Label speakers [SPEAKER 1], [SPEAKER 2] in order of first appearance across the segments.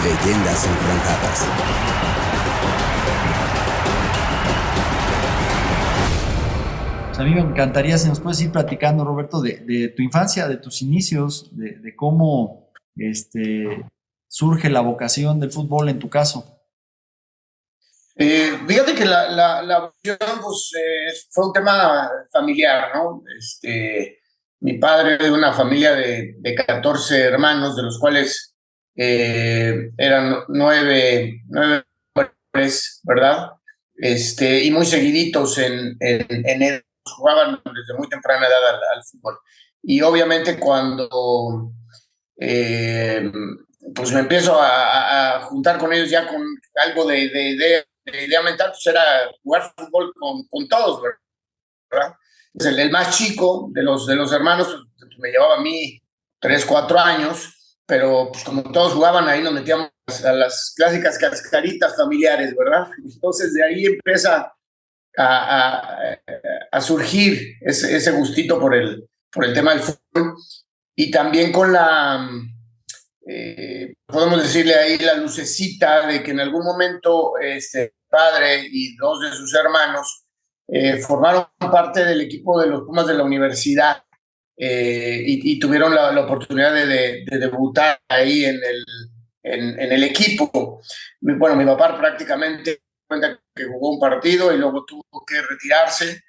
[SPEAKER 1] Leyendas enfrentadas.
[SPEAKER 2] Pues a mí me encantaría, si nos puedes ir platicando, Roberto, de tu infancia, de tus inicios, de cómo surge la vocación del fútbol en tu caso.
[SPEAKER 3] Fíjate que la vocación pues, fue un tema familiar, ¿no? Mi padre de una familia de 14 hermanos, de los cuales eran nueve hombres, ¿verdad? Y muy seguiditos en él, jugaban desde muy temprana edad al fútbol. Y obviamente cuando eh, pues me empiezo a juntar con ellos ya con algo de idea mental, pues era jugar fútbol con todos, ¿verdad? Pues el más chico de los hermanos pues, me llevaba a mí 3 4 años, pero pues como todos jugaban ahí nos metíamos a las clásicas cascaritas familiares, ¿verdad? Entonces de ahí empieza a, a surgir ese gustito por el tema del fútbol y también con podemos decirle ahí la lucecita de que en algún momento este padre y dos de sus hermanos formaron parte del equipo de los Pumas de la universidad y tuvieron la oportunidad de debutar ahí en el equipo. Bueno, mi papá prácticamente cuenta que jugó un partido y luego tuvo que retirarse.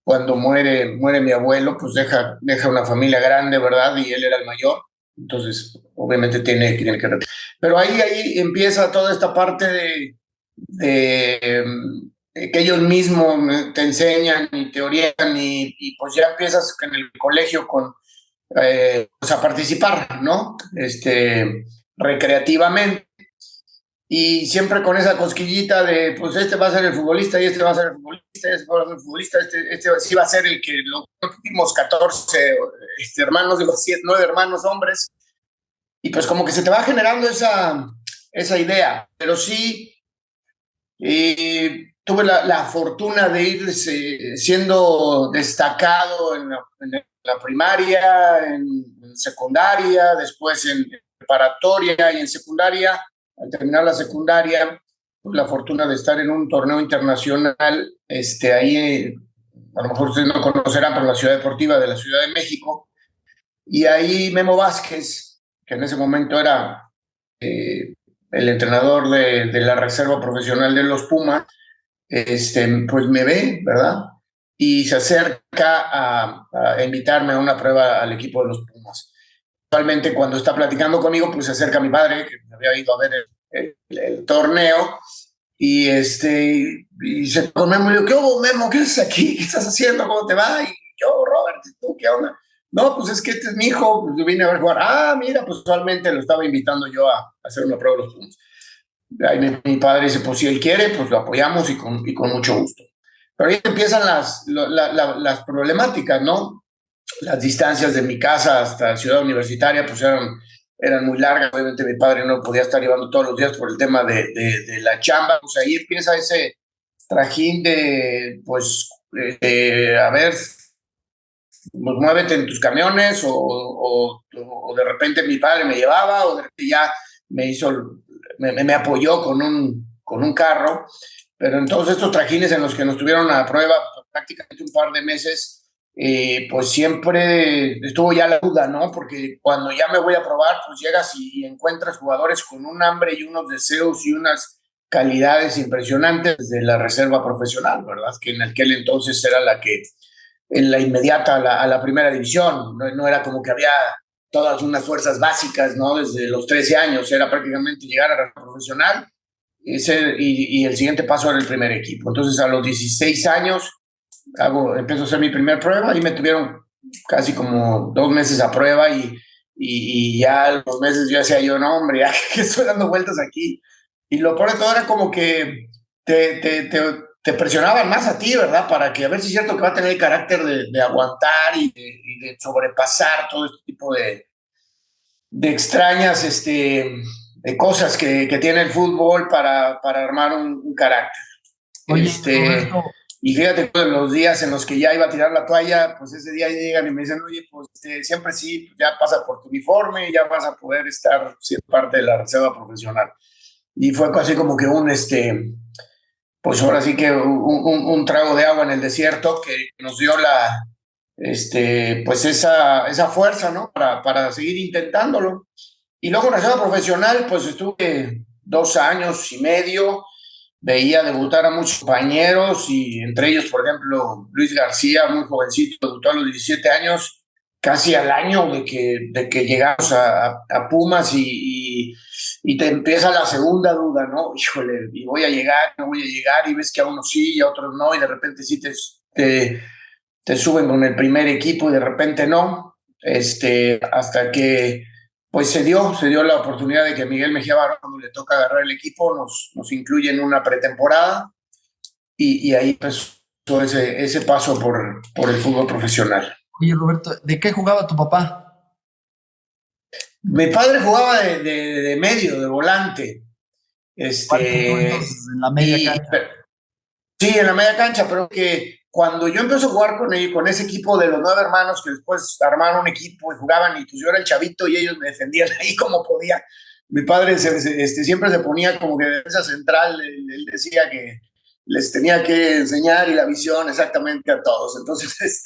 [SPEAKER 3] Cuando muere mi abuelo, pues deja una familia grande, ¿verdad? Y él era el mayor, entonces obviamente tiene que retirar. Pero ahí empieza toda esta parte de que ellos mismos te enseñan y te orientan y pues ya empiezas en el colegio pues a participar, ¿no? Recreativamente y siempre con esa cosquillita de pues este va a ser el futbolista y este va a ser el futbolista, este va a ser el futbolista, este sí va a ser el que los últimos 14 hermanos, digo, 9 hermanos hombres, y pues como que se te va generando esa idea, pero sí tuve la fortuna de ir siendo destacado en la primaria, en secundaria, después en preparatoria y en secundaria. Al terminar la secundaria, tuve la fortuna de estar en un torneo internacional, ahí, a lo mejor ustedes no conocerán, pero la Ciudad Deportiva de la Ciudad de México, y ahí Memo Vázquez, que en ese momento era el entrenador de la reserva profesional de los Pumas, pues me ve, ¿verdad? Y se acerca a invitarme a una prueba al equipo de los Pumas. Actualmente cuando está platicando conmigo, pues se acerca mi padre, que me había ido a ver el torneo, y se con Memo, y le digo, ¿qué hubo, Memo? ¿Qué haces aquí? ¿Qué estás haciendo? ¿Cómo te va? Y yo, Robert, ¿tú qué onda? No, pues es que este es mi hijo, pues yo vine a ver jugar. Ah, mira, pues usualmente lo estaba invitando yo a hacer una prueba de los Pumas. Ahí mi padre dice, pues si él quiere, pues lo apoyamos y con mucho gusto. Pero ahí empiezan las problemáticas, ¿no? Las distancias de mi casa hasta Ciudad Universitaria pues eran muy largas. Obviamente mi padre no podía estar llevando todos los días por el tema de la chamba. Pues ahí empieza ese trajín de, pues, a ver, pues muévete en tus camiones o de repente mi padre me llevaba o de repente ya me apoyó con un carro. Pero en todos estos trajines en los que nos tuvieron a prueba prácticamente un par de meses, pues siempre estuvo ya la duda, ¿no? Porque cuando ya me voy a probar, pues llegas y encuentras jugadores con un hambre y unos deseos y unas calidades impresionantes de la reserva profesional, ¿verdad? Que en aquel entonces era la que, en la inmediata a la primera división, no era como que había todas unas fuerzas básicas, ¿no? Desde los 13 años, era prácticamente llegar a la profesional y el siguiente paso era el primer equipo. Entonces a los 16 años empiezo a hacer mi primer prueba y me tuvieron casi como 2 meses a prueba y ya a los meses yo decía yo, no hombre, ya que estoy dando vueltas aquí. Y lo peor de todo era como que te presionaban más a ti, ¿verdad? Para que a ver si es cierto que va a tener el carácter de aguantar y de sobrepasar todo este tipo de extrañas de cosas que tiene el fútbol para armar un carácter.
[SPEAKER 2] Oye, Roberto,
[SPEAKER 3] Y fíjate, todos los días en los que ya iba a tirar la toalla, pues ese día llegan y me dicen, oye, pues siempre sí, ya pasa por tu uniforme, ya vas a poder estar siendo parte de la reserva profesional. Y fue así como que pues ahora sí que un trago de agua en el desierto que nos dio pues esa fuerza, ¿no? Para seguir intentándolo. Y luego en la reserva profesional, pues estuve 2 años y medio, veía debutar a muchos compañeros y entre ellos, por ejemplo, Luis García, muy jovencito, debutó a los 17 años, casi al año de que llegamos a Pumas y te empieza la segunda duda, ¿no? Híjole, y voy a llegar, no voy a llegar, y ves que a unos sí y a otros no, y de repente sí te suben con el primer equipo y de repente no, hasta que pues se dio la oportunidad de que Miguel Mejía Barón, cuando le toca agarrar el equipo, nos incluye en una pretemporada y ahí pues todo ese paso por el fútbol profesional.
[SPEAKER 2] Oye, Roberto, ¿de qué jugaba tu papá?
[SPEAKER 3] Mi padre jugaba de medio, de volante.
[SPEAKER 2] ¿Cuál tú entonces en la media cancha?
[SPEAKER 3] Sí, en la media cancha, pero que cuando yo empecé a jugar con ese equipo de los 9 hermanos, que después armaron un equipo y jugaban, y pues yo era el chavito y ellos me defendían ahí como podía. Mi padre siempre se ponía como que de defensa central, él decía que les tenía que enseñar y la visión exactamente a todos. Entonces,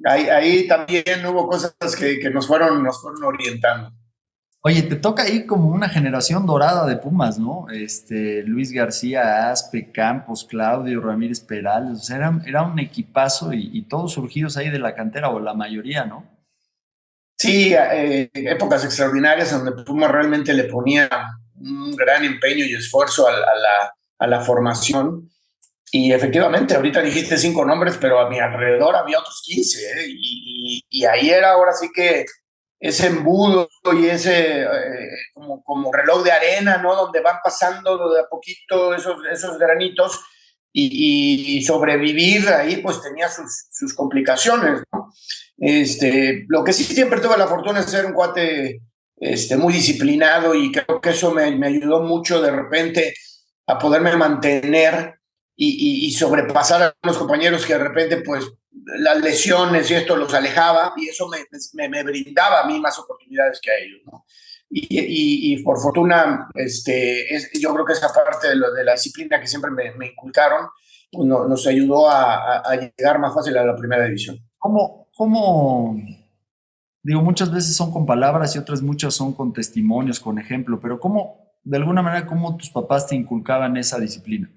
[SPEAKER 3] ahí también hubo cosas que nos fueron orientando.
[SPEAKER 2] Oye, te toca ahí como una generación dorada de Pumas, ¿no? Luis García, Aspe, Campos, Claudio, Ramírez Perales, o sea, era un equipazo y todos surgidos ahí de la cantera, o la mayoría, ¿no?
[SPEAKER 3] Sí, épocas extraordinarias donde Puma realmente le ponía un gran empeño y esfuerzo a la formación. Y efectivamente, ahorita dijiste 5 nombres, pero a mi alrededor había otros 15, ¿eh? Y ahí era ahora sí que ese embudo y ese como reloj de arena, ¿no? Donde van pasando de a poquito esos granitos y sobrevivir ahí pues tenía sus complicaciones, ¿no? Lo que sí siempre tuve la fortuna de ser un cuate muy disciplinado y creo que eso me ayudó mucho de repente a poderme mantener y sobrepasar a los compañeros que de repente pues las lesiones y esto los alejaba y eso me brindaba a mí más oportunidades que a ellos, ¿no? Y por fortuna, yo creo que esa parte de la disciplina que siempre me inculcaron pues nos ayudó a llegar más fácil a la primera división.
[SPEAKER 2] Digo, muchas veces son con palabras y otras muchas son con testimonios, con ejemplo, pero de alguna manera, cómo tus papás te inculcaban esa disciplina?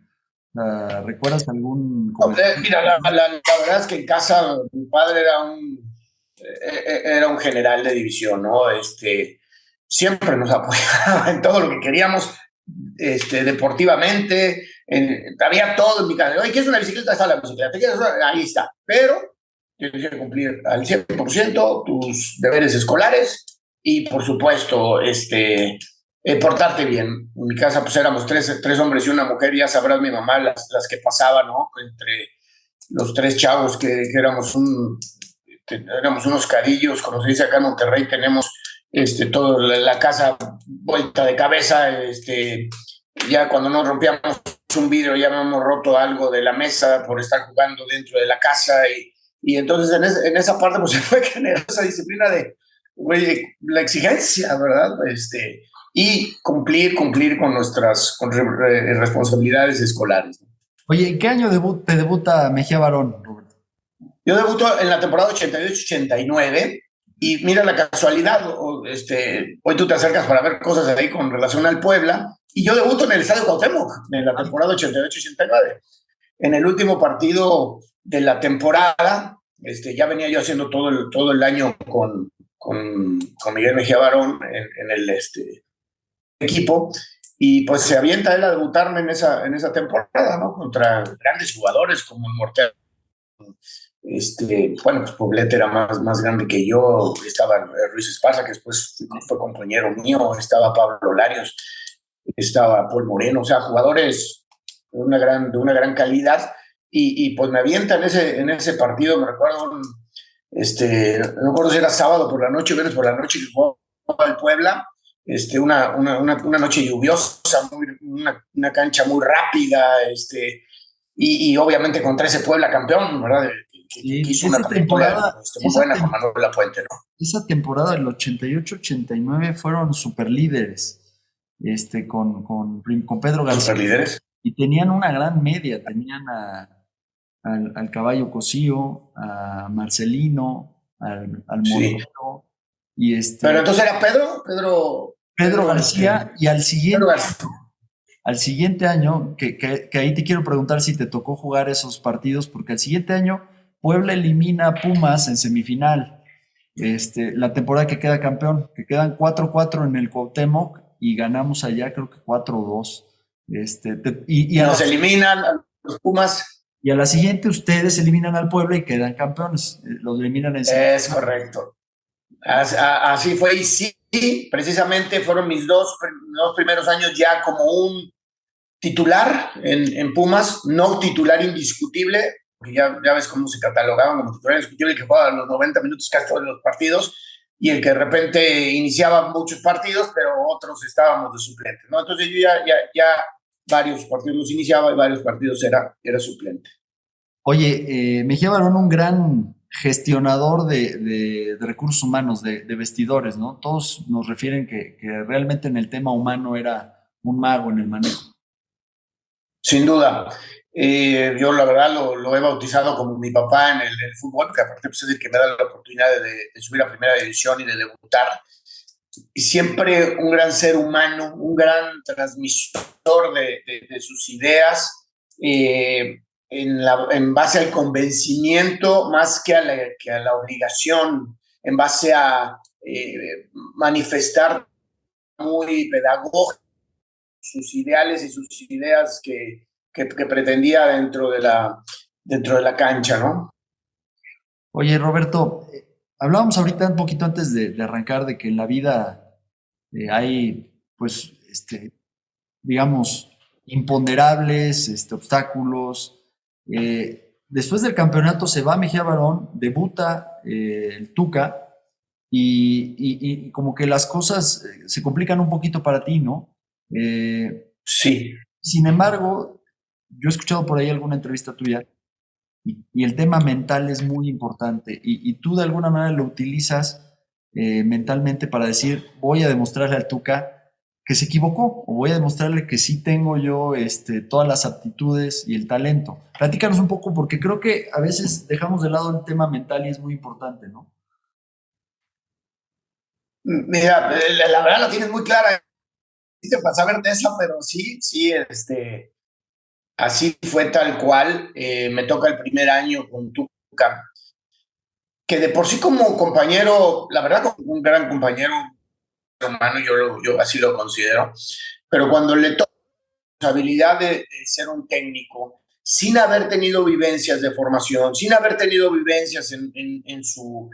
[SPEAKER 2] ¿Recuerdas algún comentario?
[SPEAKER 3] Mira, la verdad es que en casa mi padre era un general de división, ¿no? Siempre nos apoyaba en todo lo que queríamos, deportivamente, había todo en mi casa. Oye, ¿quieres una bicicleta? Está la bicicleta. Ahí está. Pero tienes que cumplir al 100% tus deberes escolares y, por supuesto, portarte bien. En mi casa, pues éramos tres hombres y una mujer, ya sabrás mi mamá las que pasaban, ¿no? Entre los tres chavos que éramos unos cadillos, como se dice acá en Monterrey, tenemos toda la casa vuelta de cabeza, ya cuando nos rompíamos un vidrio ya habíamos roto algo de la mesa por estar jugando dentro de la casa y entonces en esa parte pues se fue generando esa disciplina de la exigencia, ¿verdad? Y cumplir con nuestras responsabilidades escolares.
[SPEAKER 2] Oye, ¿en qué año te debuta Mejía Barón, Roberto?
[SPEAKER 3] Yo debuto en la temporada 88-89 y mira la casualidad, hoy tú te acercas para ver cosas ahí con relación al Puebla y yo debuto en el Estadio Cuauhtémoc en la temporada 88-89. En el último partido de la temporada, ya venía yo haciendo todo el año con Miguel Mejía Barón en el equipo y pues se avienta él a debutarme en esa temporada, ¿no? Contra grandes jugadores como el Mortel. Bueno, pues Poblete era más grande que yo, estaba Ruiz Esparza, que después fue compañero mío, estaba Pablo Larios, estaba Paul Moreno, o sea, jugadores de una gran calidad, y pues me avientan en ese partido, me recuerdo, no me acuerdo si era sábado por la noche, viernes por la noche, que jugaba el Puebla, una noche lluviosa, una cancha muy rápida, y obviamente contra ese Puebla campeón, ¿verdad? Que hizo una película muy buena con Manuel Lapuente, ¿no?
[SPEAKER 2] Esa temporada del 88-89 fueron super líderes con Pedro García.
[SPEAKER 3] Super líderes.
[SPEAKER 2] Y tenían una gran media, tenían al Caballo Cosío, a Marcelino, al Moreno.
[SPEAKER 3] Sí. Pero entonces era
[SPEAKER 2] Pedro García, y al siguiente año, que ahí te quiero preguntar si te tocó jugar esos partidos, porque al siguiente año Puebla elimina a Pumas en semifinal. La temporada que queda campeón, que quedan 4-4 en el Cuauhtémoc y ganamos allá creo que 4-2.
[SPEAKER 3] Nos eliminan a los Pumas.
[SPEAKER 2] Y a la siguiente ustedes eliminan al Puebla y quedan campeones. Los eliminan en
[SPEAKER 3] semifinal. Es correcto. Así fue, y sí, precisamente fueron mis dos primeros años ya como un titular en Pumas, no titular indiscutible, porque ya ves cómo se catalogaban como titular indiscutible, que jugaba los 90 minutos casi todos los partidos, y el que de repente iniciaba muchos partidos, pero otros estábamos de suplente, ¿no? Entonces yo ya varios partidos los iniciaba y varios partidos era suplente.
[SPEAKER 2] Oye, Mejía Barón, un gran gestionador de recursos humanos, de vestidores, ¿no? Todos nos refieren que realmente en el tema humano era un mago en el manejo.
[SPEAKER 3] Sin duda. Yo la verdad lo he bautizado como mi papá en el fútbol, porque aparte pues, es el que me da la oportunidad de subir a primera división y de debutar. Y siempre un gran ser humano, un gran transmisor de sus ideas, en base al convencimiento más que a la obligación, en base a manifestar muy pedagógico sus ideales y sus ideas que pretendía dentro de la cancha, ¿no?
[SPEAKER 2] Oye, Roberto, hablábamos ahorita un poquito antes de arrancar de que en la vida hay, pues, digamos, imponderables, obstáculos. Después del campeonato se va Mejía Barón, debuta el Tuca y como que las cosas se complican un poquito para ti, ¿no?
[SPEAKER 3] Sí.
[SPEAKER 2] Sin embargo, yo he escuchado por ahí alguna entrevista tuya y el tema mental es muy importante y tú de alguna manera lo utilizas mentalmente para decir, voy a demostrarle al Tuca que se equivocó o voy a demostrarle que sí tengo yo todas las aptitudes y el talento. Platícanos un poco porque creo que a veces dejamos de lado el tema mental y es muy importante, ¿no?
[SPEAKER 3] Mira, la verdad la tienes muy clara para saber de eso, pero sí, así fue tal cual. Me toca el primer año con Tuca, que de por sí como compañero, la verdad como un gran compañero humano, yo así lo considero, pero cuando le toca la responsabilidad de ser un técnico, sin haber tenido vivencias de formación, sin haber tenido vivencias en su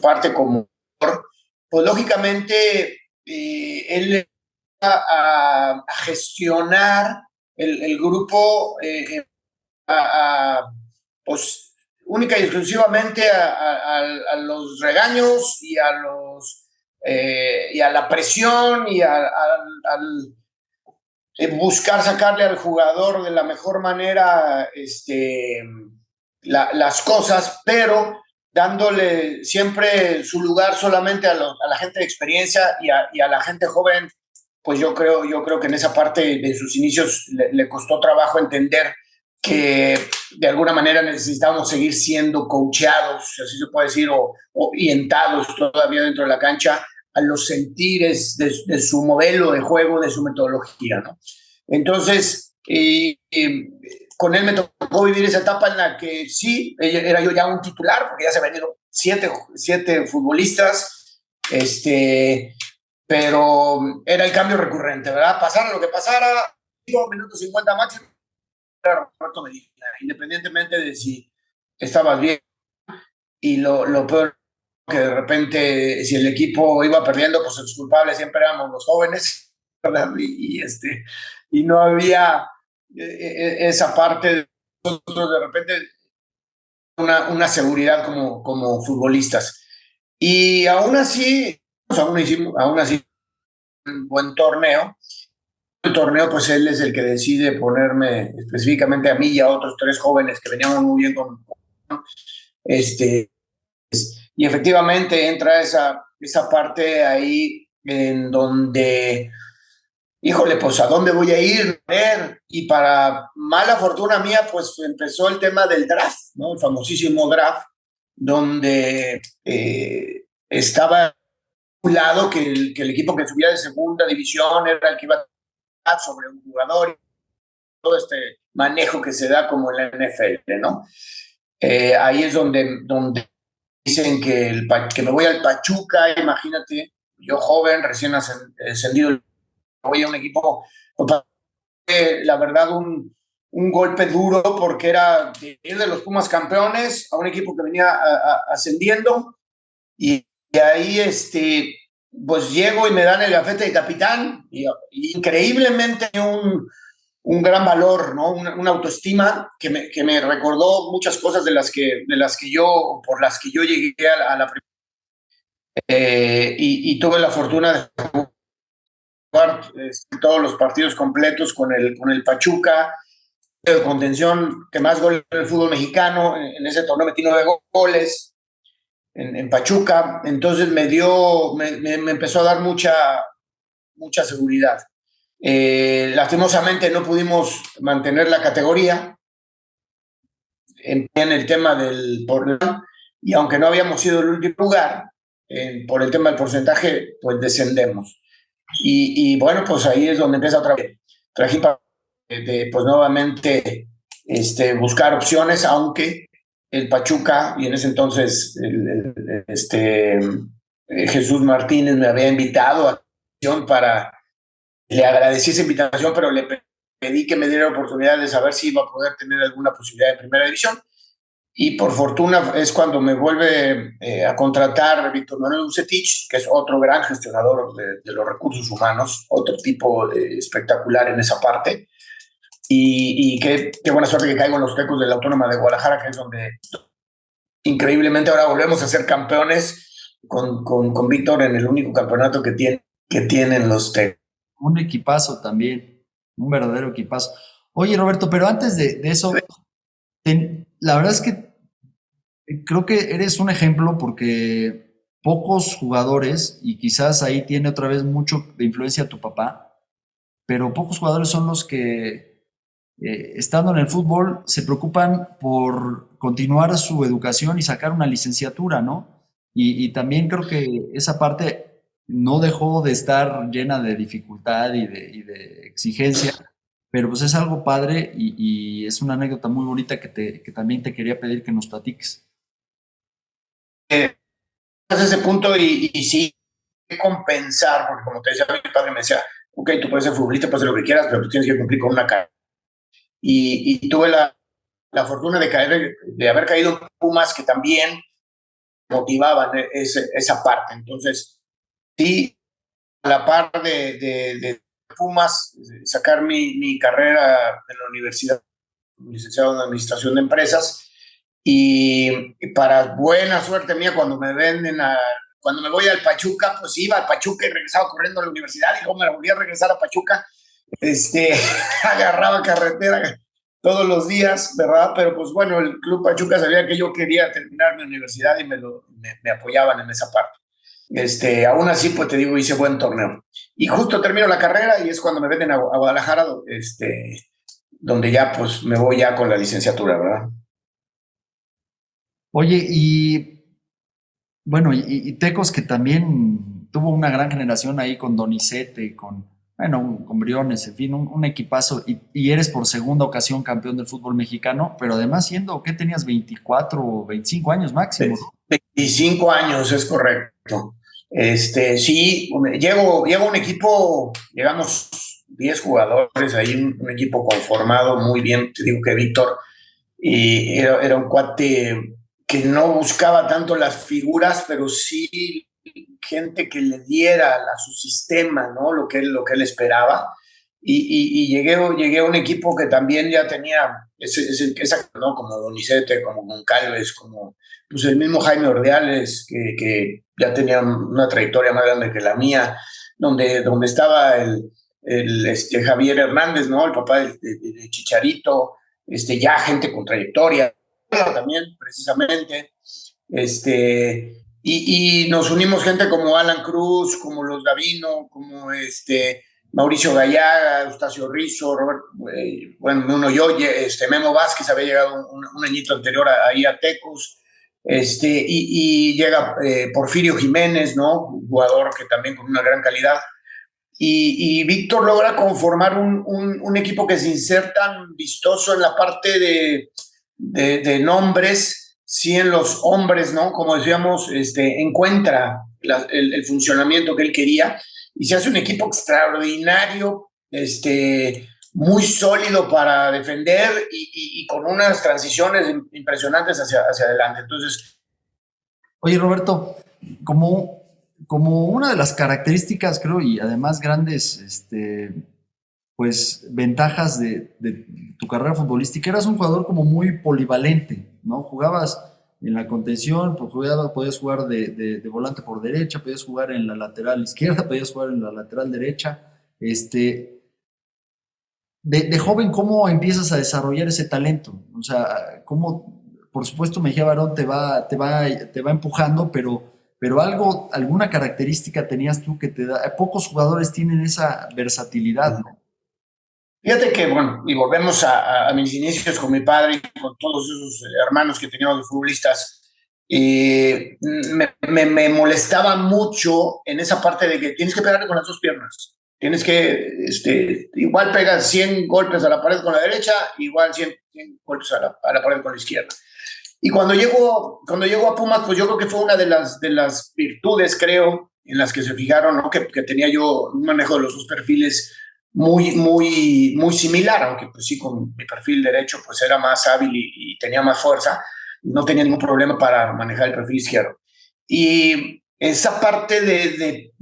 [SPEAKER 3] parte como, pues lógicamente él a gestionar el grupo pues única y exclusivamente a los regaños y a la presión y al buscar sacarle al jugador de la mejor manera las cosas, pero dándole siempre su lugar solamente a la gente de experiencia y a la gente joven. Pues yo creo que en esa parte de sus inicios le costó trabajo entender que de alguna manera necesitábamos seguir siendo coacheados, así se puede decir, o orientados todavía dentro de la cancha a los sentires de su modelo de juego, de su metodología, ¿no? Entonces, con él me tocó vivir esa etapa en la que sí, era yo ya un titular, porque ya se habían ido siete futbolistas, pero era el cambio recurrente, ¿verdad? Pasara lo que pasara, 5 minutos 50 máximo, era Roberto Medina, independientemente de si estabas bien. Y lo peor que de repente, si el equipo iba perdiendo, pues los culpables siempre éramos los jóvenes, ¿verdad? Y no había esa parte de nosotros de repente una seguridad como futbolistas. Y aún así un buen torneo, el torneo, pues él es el que decide ponerme específicamente a mí y a otros 3 jóvenes que veníamos muy bien este, y efectivamente entra esa parte ahí en donde, híjole, pues ¿a dónde voy a ir? Y para mala fortuna mía, pues empezó el tema del draft, ¿no? El famosísimo draft, donde estaba un lado que el equipo que subía de segunda división era el que iba a sobre un jugador, todo este manejo que se da como en la NFL, ¿no? Ahí es donde dicen que me voy al Pachuca, imagínate, yo joven, recién ascendido, voy a un equipo, la verdad, un golpe duro porque era de ir de los Pumas campeones a un equipo que venía ascendiendo y ahí pues llego y me dan el gafete de capitán y increíblemente un gran valor, ¿no? Una autoestima que me recordó muchas cosas por las que yo llegué a la y tuve la fortuna de jugar todos los partidos completos con el Pachuca, de contención que más goles en el fútbol mexicano. En ese torneo metí 9 goles en Pachuca, entonces me empezó a dar mucha seguridad. Lastimosamente no pudimos mantener la categoría en el tema del porcentaje, y aunque no habíamos sido el último lugar, por el tema del porcentaje, pues descendemos. Y bueno, pues ahí es donde empieza otra vez. Traje para pues nuevamente buscar opciones, aunque el Pachuca, y en ese entonces Jesús Martínez me había invitado a le agradecí esa invitación, pero le pedí que me diera la oportunidad de saber si iba a poder tener alguna posibilidad de primera división. Y por fortuna es cuando me vuelve a contratar Víctor Manuel Bucetich, que es otro gran gestionador de los recursos humanos, otro tipo espectacular en esa parte. Y qué buena suerte que caigo en los Tecos de la Autónoma de Guadalajara, que es donde increíblemente ahora volvemos a ser campeones con Víctor en el único campeonato que tienen los Tecos.
[SPEAKER 2] Un equipazo también, un verdadero equipazo. Oye, Roberto, pero antes de eso, la verdad es que creo que eres un ejemplo porque pocos jugadores, y quizás ahí tiene otra vez mucho de influencia tu papá, pero pocos jugadores son los que, estando en el fútbol, se preocupan por continuar su educación y sacar una licenciatura, ¿no? Y también creo que esa parte no dejó de estar llena de dificultad y de exigencia, pero pues es algo padre y es una anécdota muy bonita que también te quería pedir que nos platiques.
[SPEAKER 3] Ese punto y sí, compensar, porque como te decía, mi padre me decía, ok, tú puedes ser futbolista, puedes hacer lo que quieras, pero tú tienes que cumplir con una carrera. Y tuve la fortuna de haber caído en Pumas, que también motivaban esa parte. Entonces, sí, a la par de Pumas, sacar mi carrera en la universidad, licenciado en Administración de Empresas, y para buena suerte mía, cuando me voy al Pachuca, pues iba al Pachuca y regresaba corriendo a la universidad, y luego me volví a regresar a Pachuca, agarraba carretera todos los días, ¿verdad? Pero pues bueno, el Club Pachuca sabía que yo quería terminar mi universidad y me apoyaban en esa parte. Aún así, pues te digo, hice buen torneo. Y justo termino la carrera y es cuando me venden a Guadalajara, donde ya pues me voy ya con la licenciatura, ¿verdad?
[SPEAKER 2] Oye, y bueno, y Tecos que también tuvo una gran generación ahí con Donizete, con Briones, en fin, un equipazo, y eres por segunda ocasión campeón del fútbol mexicano, pero además siendo, ¿qué tenías? 24 o 25 años máximo, ¿no?
[SPEAKER 3] 25 años, es correcto. Sí, llego a un equipo, llegamos 10 jugadores, ahí un equipo conformado muy bien, te digo que Víctor, y era un cuate que no buscaba tanto las figuras, pero sí gente que le diera a su sistema, ¿no? Lo que él esperaba. Y llegué a un equipo que también ya tenía esa, ¿no? Como Donizete, como Goncalves, como pues el mismo Jaime Ordiales, que ya tenía una trayectoria más grande que la mía, donde estaba Javier Hernández, ¿no? El papá de Chicharito, ya gente con trayectoria también, precisamente. Y nos unimos gente como Alan Cruz, como los Davino, como Mauricio Gallaga, Eustacio Rizzo, bueno, Memo Vázquez había llegado un añito anterior ahí a Tecos, y llega Porfirio Jiménez, ¿no? Un jugador que también con una gran calidad. Y Víctor logra conformar un equipo que sin ser tan vistoso en la parte de nombres, sí en los hombres, ¿no? Como decíamos, encuentra el funcionamiento que él quería y se hace un equipo extraordinario, muy sólido para defender y con unas transiciones impresionantes hacia adelante. Entonces,
[SPEAKER 2] oye, Roberto, como una de las características, creo, y además grandes, pues, ventajas de tu carrera futbolística, eras un jugador como muy polivalente, ¿no? Jugabas en la contención, pues, podías jugar de volante por derecha, podías jugar en la lateral izquierda, podías jugar en la lateral derecha. De joven, ¿cómo empiezas a desarrollar ese talento? O sea, ¿cómo, por supuesto, Mejía Barón te va empujando, pero alguna característica tenías tú que te da? Pocos jugadores tienen esa versatilidad, ¿no?
[SPEAKER 3] Fíjate que, bueno, y volvemos a mis inicios con mi padre y con todos esos hermanos que teníamos de futbolistas. Me molestaba mucho en esa parte de que tienes que pegarle con las dos piernas. Tienes que, igual pegas 100 golpes a la pared con la derecha, igual 100 golpes a la pared con la izquierda. Y cuando llegó a Pumas, pues yo creo que fue una de las virtudes, creo, en las que se fijaron, ¿no? Que tenía yo un manejo de los dos perfiles muy similar, aunque pues sí, con mi perfil derecho pues era más hábil y tenía más fuerza, no tenía ningún problema para manejar el perfil izquierdo. Y esa parte de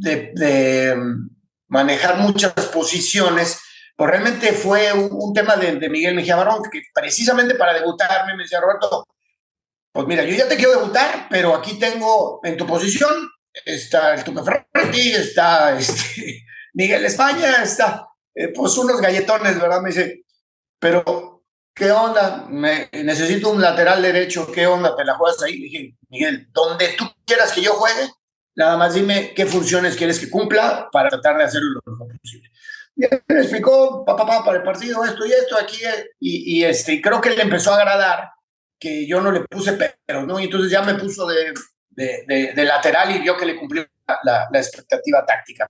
[SPEAKER 3] manejar muchas posiciones, pues realmente fue un tema de Miguel Mejía Barón, que precisamente para debutarme me decía: Roberto, pues mira, yo ya te quiero debutar, pero aquí tengo en tu posición, está el Tuca Ferretti, está Miguel España, está pues unos galletones, ¿verdad? Me dice, pero ¿qué onda? Necesito un lateral derecho, ¿qué onda? ¿Te la juegas ahí? Le dije: Miguel, donde tú quieras que yo juegue, nada más dime qué funciones quieres que cumpla para tratar de hacerlo lo mejor posible. Y él me explicó, para el partido, esto y esto, aquí, y creo que le empezó a agradar que yo no le puse pero, ¿no? Y entonces ya me puso de lateral y vio que le cumplió la expectativa táctica.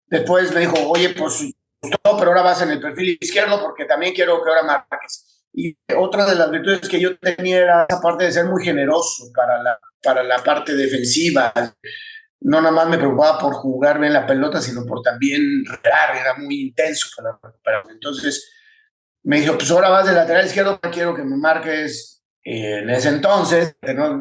[SPEAKER 3] Después me dijo: oye, pues pero ahora vas en el perfil izquierdo porque también quiero que ahora marques. Y otra de las virtudes que yo tenía era esa parte de ser muy generoso para la parte defensiva. No nada más me preocupaba por jugar bien la pelota, sino por también regar, era muy intenso entonces me dijo: pues ahora vas de lateral izquierdo, quiero que me marques. En ese entonces, ¿no?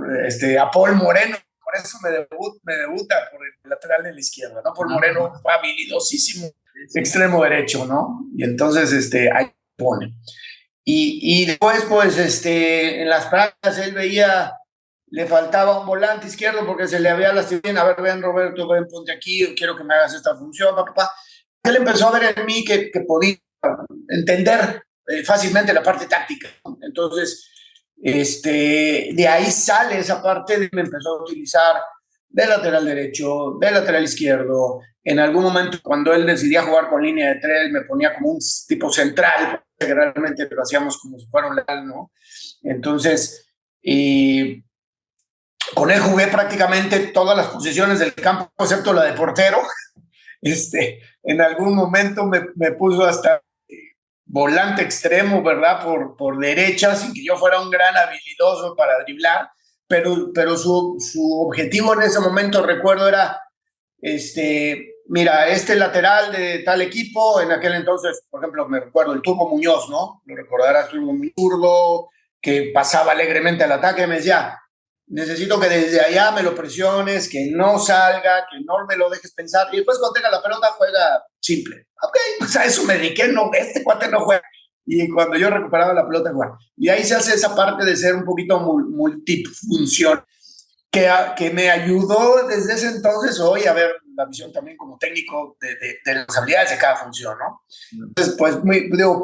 [SPEAKER 3] A Paul Moreno, por eso me debuta por el lateral de la izquierda, ¿no? Paul Moreno fue habilidosísimo, extremo derecho, ¿no? Y entonces, ahí pone. Y después, pues, en las prácticas él veía, le faltaba un volante izquierdo porque se le había lastimado. A ver, ven, Roberto, ven, ponte aquí, quiero que me hagas esta función, papá. Él empezó a ver en mí que podía entender fácilmente la parte táctica. Entonces, de ahí sale esa parte de me empezó a utilizar de lateral derecho, de lateral izquierdo. En algún momento, cuando él decidía jugar con línea de 3, me ponía como un tipo central, que realmente lo hacíamos como si fuera un lateral, ¿no? Entonces, con él jugué prácticamente todas las posiciones del campo, excepto la de portero. En algún momento me puso hasta volante extremo, ¿verdad? Por derecha, sin que yo fuera un gran habilidoso para driblar, pero su objetivo en ese momento, recuerdo, era, mira, lateral de tal equipo, en aquel entonces, por ejemplo, me recuerdo el Turbo Muñoz, ¿no? Lo recordarás, Turbo Muñoz, que pasaba alegremente al ataque, me decía: necesito que desde allá me lo presiones, que no salga, que no me lo dejes pensar, y después cuando tenga la pelota juega simple. Ok, pues a eso me dediqué, no, cuate no juega. Y cuando yo recuperaba la pelota, juega. Y ahí se hace esa parte de ser un poquito multifunción. que me ayudó desde ese entonces hoy a ver la visión también como técnico de las habilidades de cada función, ¿no? Entonces, pues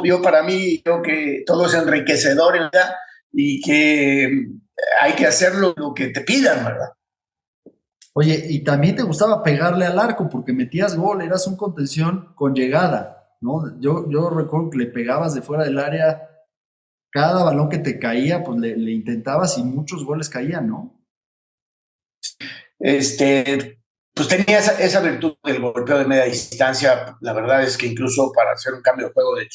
[SPEAKER 3] yo para mí creo que todo es enriquecedor en verdad y que hay que hacer lo que te pidan, ¿verdad?
[SPEAKER 2] Oye, y también te gustaba pegarle al arco porque metías gol, eras un contención con llegada, ¿no? Yo recuerdo que le pegabas de fuera del área, cada balón que te caía, pues le intentabas y muchos goles caían, ¿no?
[SPEAKER 3] Pues tenía esa virtud del golpeo de media distancia. La verdad es que incluso para hacer un cambio de juego de,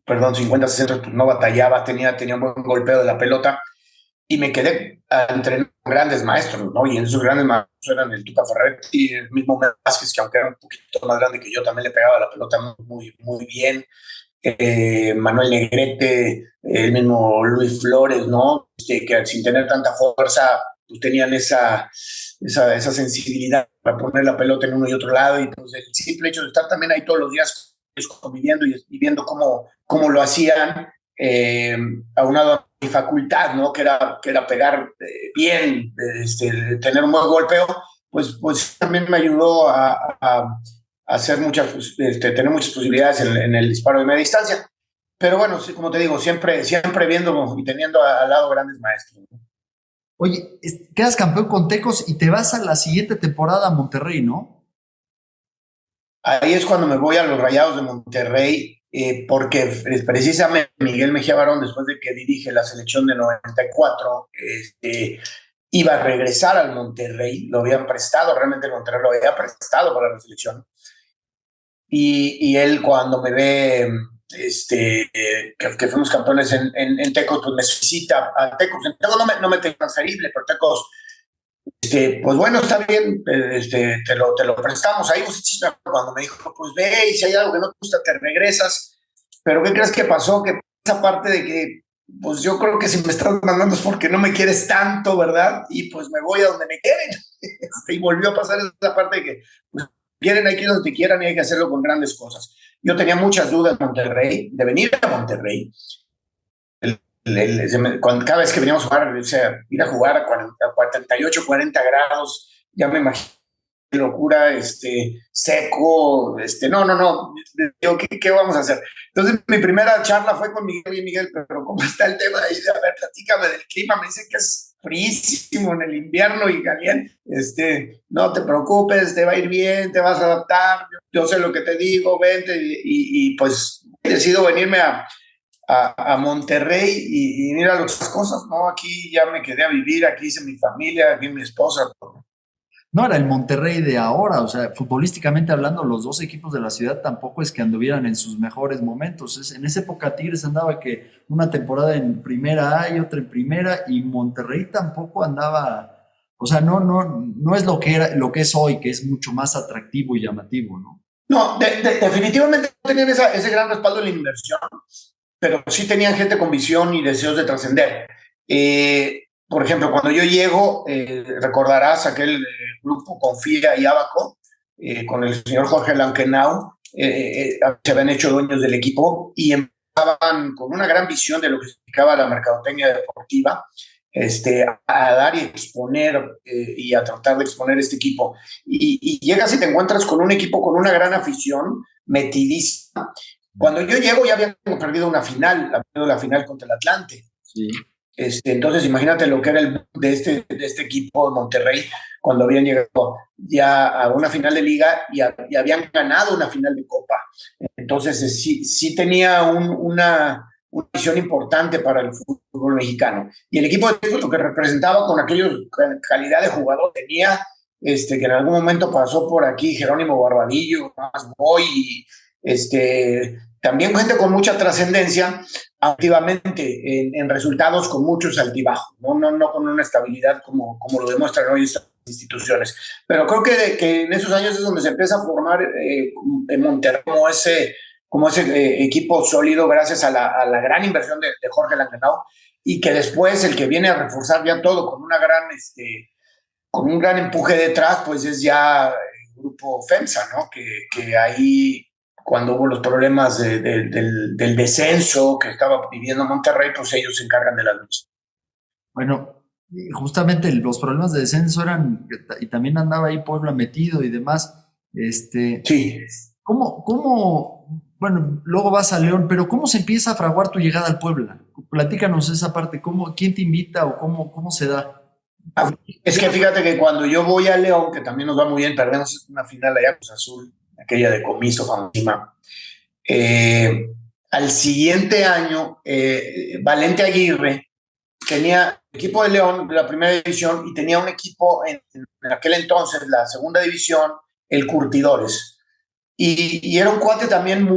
[SPEAKER 3] perdón, 50, 60, pues no batallaba, tenía un buen golpeo de la pelota y me quedé a entrenar con grandes maestros, ¿no? Y esos grandes maestros eran el Tuca Ferretti y el mismo Vázquez, que aunque era un poquito más grande que yo, también le pegaba la pelota muy, muy bien. Manuel Negrete, el mismo Luis Flores, ¿no? Que sin tener tanta fuerza, pues tenían esa sensibilidad para poner la pelota en uno y otro lado, y pues el simple hecho de estar también ahí todos los días conviviendo y viendo cómo lo hacían, aunado a mi facultad, ¿no? Que era pegar bien, tener un buen golpeo, pues también me ayudó a hacer tener muchas posibilidades en el disparo de media distancia. Pero bueno, sí, como te digo, siempre viendo y teniendo al lado grandes maestros, ¿no?
[SPEAKER 2] Oye, quedas campeón con Tecos y te vas a la siguiente temporada a Monterrey, ¿no?
[SPEAKER 3] Ahí es cuando me voy a los Rayados de Monterrey, porque precisamente Miguel Mejía Barón, después de que dirige la selección de 94, iba a regresar al Monterrey, lo habían prestado, realmente el Monterrey lo había prestado para la selección. Y él cuando me ve que fuimos campeones en Tecos, pues me solicita a Tecos. En Tecos no me tengo transferible, pero Tecos, pues bueno, está bien, te lo prestamos. Ahí cuando me dijo, pues ve, y si hay algo que no te gusta, te regresas. Pero ¿qué crees que pasó? Que esa parte de que, pues yo creo que si me estás mandando es porque no me quieres tanto, ¿verdad? Y pues me voy a donde me quieren. Y volvió a pasar esa parte de que, pues, quieren, hay que ir donde te quieran y hay que hacerlo con grandes cosas. Yo tenía muchas dudas de Monterrey, de venir a Monterrey. Cada vez que veníamos a jugar, o sea, ir a jugar a 48, 40 grados, ya me imagino locura, seco, no, digo, ¿qué vamos a hacer? Entonces, mi primera charla fue con Miguel, y Miguel, pero ¿cómo está el tema ahí? A ver, platícame del clima, me dice que es fríísimo en el invierno y caliente, no te preocupes, te va a ir bien, te vas a adaptar, yo sé lo que te digo, vente, y pues decido venirme a Monterrey y mira las cosas, ¿no? Aquí ya me quedé a vivir, aquí hice mi familia, aquí mi esposa.
[SPEAKER 2] No era el Monterrey de ahora, o sea, futbolísticamente hablando, los dos equipos de la ciudad tampoco es que anduvieran en sus mejores momentos. En esa época Tigres andaba que una temporada en primera A y otra en primera, y Monterrey tampoco andaba, o sea, no es lo que era, lo que es hoy, que es mucho más atractivo y llamativo, ¿no?
[SPEAKER 3] No, definitivamente no tenían ese gran respaldo en la inversión, pero sí tenían gente con visión y deseos de trascender. Por ejemplo, cuando yo llego, recordarás aquel grupo Confía y Abaco, con el señor Jorge Lankenau, se habían hecho dueños del equipo y empezaban con una gran visión de lo que significaba la mercadotecnia deportiva, a dar y exponer y a tratar de exponer este equipo. Y llegas y te encuentras con un equipo con una gran afición, metidísima. Cuando yo llego ya habían perdido la final contra el Atlante.
[SPEAKER 2] Sí.
[SPEAKER 3] Entonces imagínate lo que era el de este equipo de Monterrey cuando habían llegado ya a una final de liga y habían ganado una final de copa. Entonces sí tenía una visión importante para el fútbol mexicano. Y el equipo de fútbol, lo que representaba con aquella calidad de jugador tenía, que en algún momento pasó por aquí Jerónimo Barbadillo, más Boy, también gente con mucha trascendencia, activamente en resultados con muchos altibajos, no con una estabilidad como lo demuestran hoy estas instituciones. Pero creo que en esos años es donde se empieza a formar en Monterrey como ese equipo sólido gracias a la gran inversión de Jorge Lankenau, y que después el que viene a reforzar ya todo con un gran empuje detrás, pues es ya el grupo FEMSA, ¿no? Que ahí, cuando hubo los problemas del descenso que estaba viviendo Monterrey, pues ellos se encargan de la lucha.
[SPEAKER 2] Bueno, Y justamente los problemas de descenso eran, y también andaba ahí Puebla metido y demás.
[SPEAKER 3] Sí.
[SPEAKER 2] Bueno, luego vas a León, pero ¿cómo se empieza a fraguar tu llegada al Puebla? Platícanos esa parte, ¿quién te invita o cómo se da?
[SPEAKER 3] Es que fíjate que cuando yo voy a León, que también nos va muy bien, perdemos una final allá Cruz Azul, aquella de Comiso famosísima. Al siguiente año, Valente Aguirre tenía equipo de León de la primera división y tenía un equipo en aquel entonces, la segunda división, el Curtidores. Y era un cuate también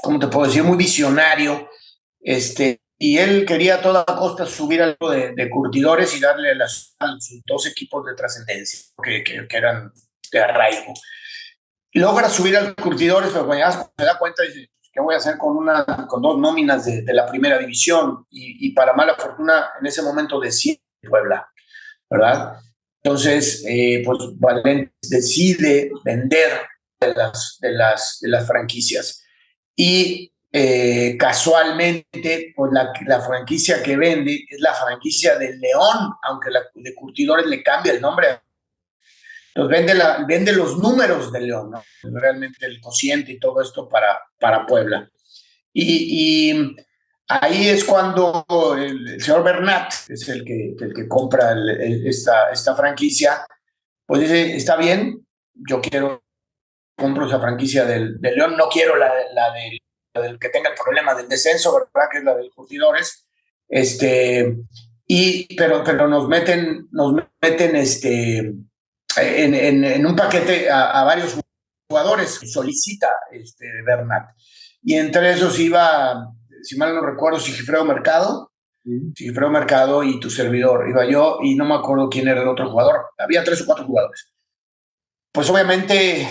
[SPEAKER 3] ¿cómo te puedo decir? Muy visionario. Y él quería a toda costa subir algo de Curtidores y darle a sus dos equipos de trascendencia, que eran de arraigo. Logra subir al Curtidores, pero cuando ya se da cuenta, dice, ¿qué voy a hacer con dos nóminas de la primera división? Y para mala fortuna, en ese momento decide Puebla, ¿verdad? Entonces, pues Valente decide vender de las franquicias. Y casualmente, pues la franquicia que vende es la franquicia del León, aunque la de Curtidores le cambia el nombre. Entonces vende los números del León, ¿no? Realmente el cociente y todo esto para Puebla. Y ahí es cuando el señor Bernat, que es el que compra esta franquicia, pues dice, está bien, yo compro esa franquicia del León, no quiero la del que tenga el problema del descenso, ¿verdad? Que es la del Curtidores. Pero nos meten en un paquete a varios jugadores, solicita Bernat. Y entre esos iba, si mal no recuerdo, Sigifredo Mercado, y tu servidor. Iba yo y no me acuerdo quién era el otro jugador. Había 3 o 4 jugadores. Pues obviamente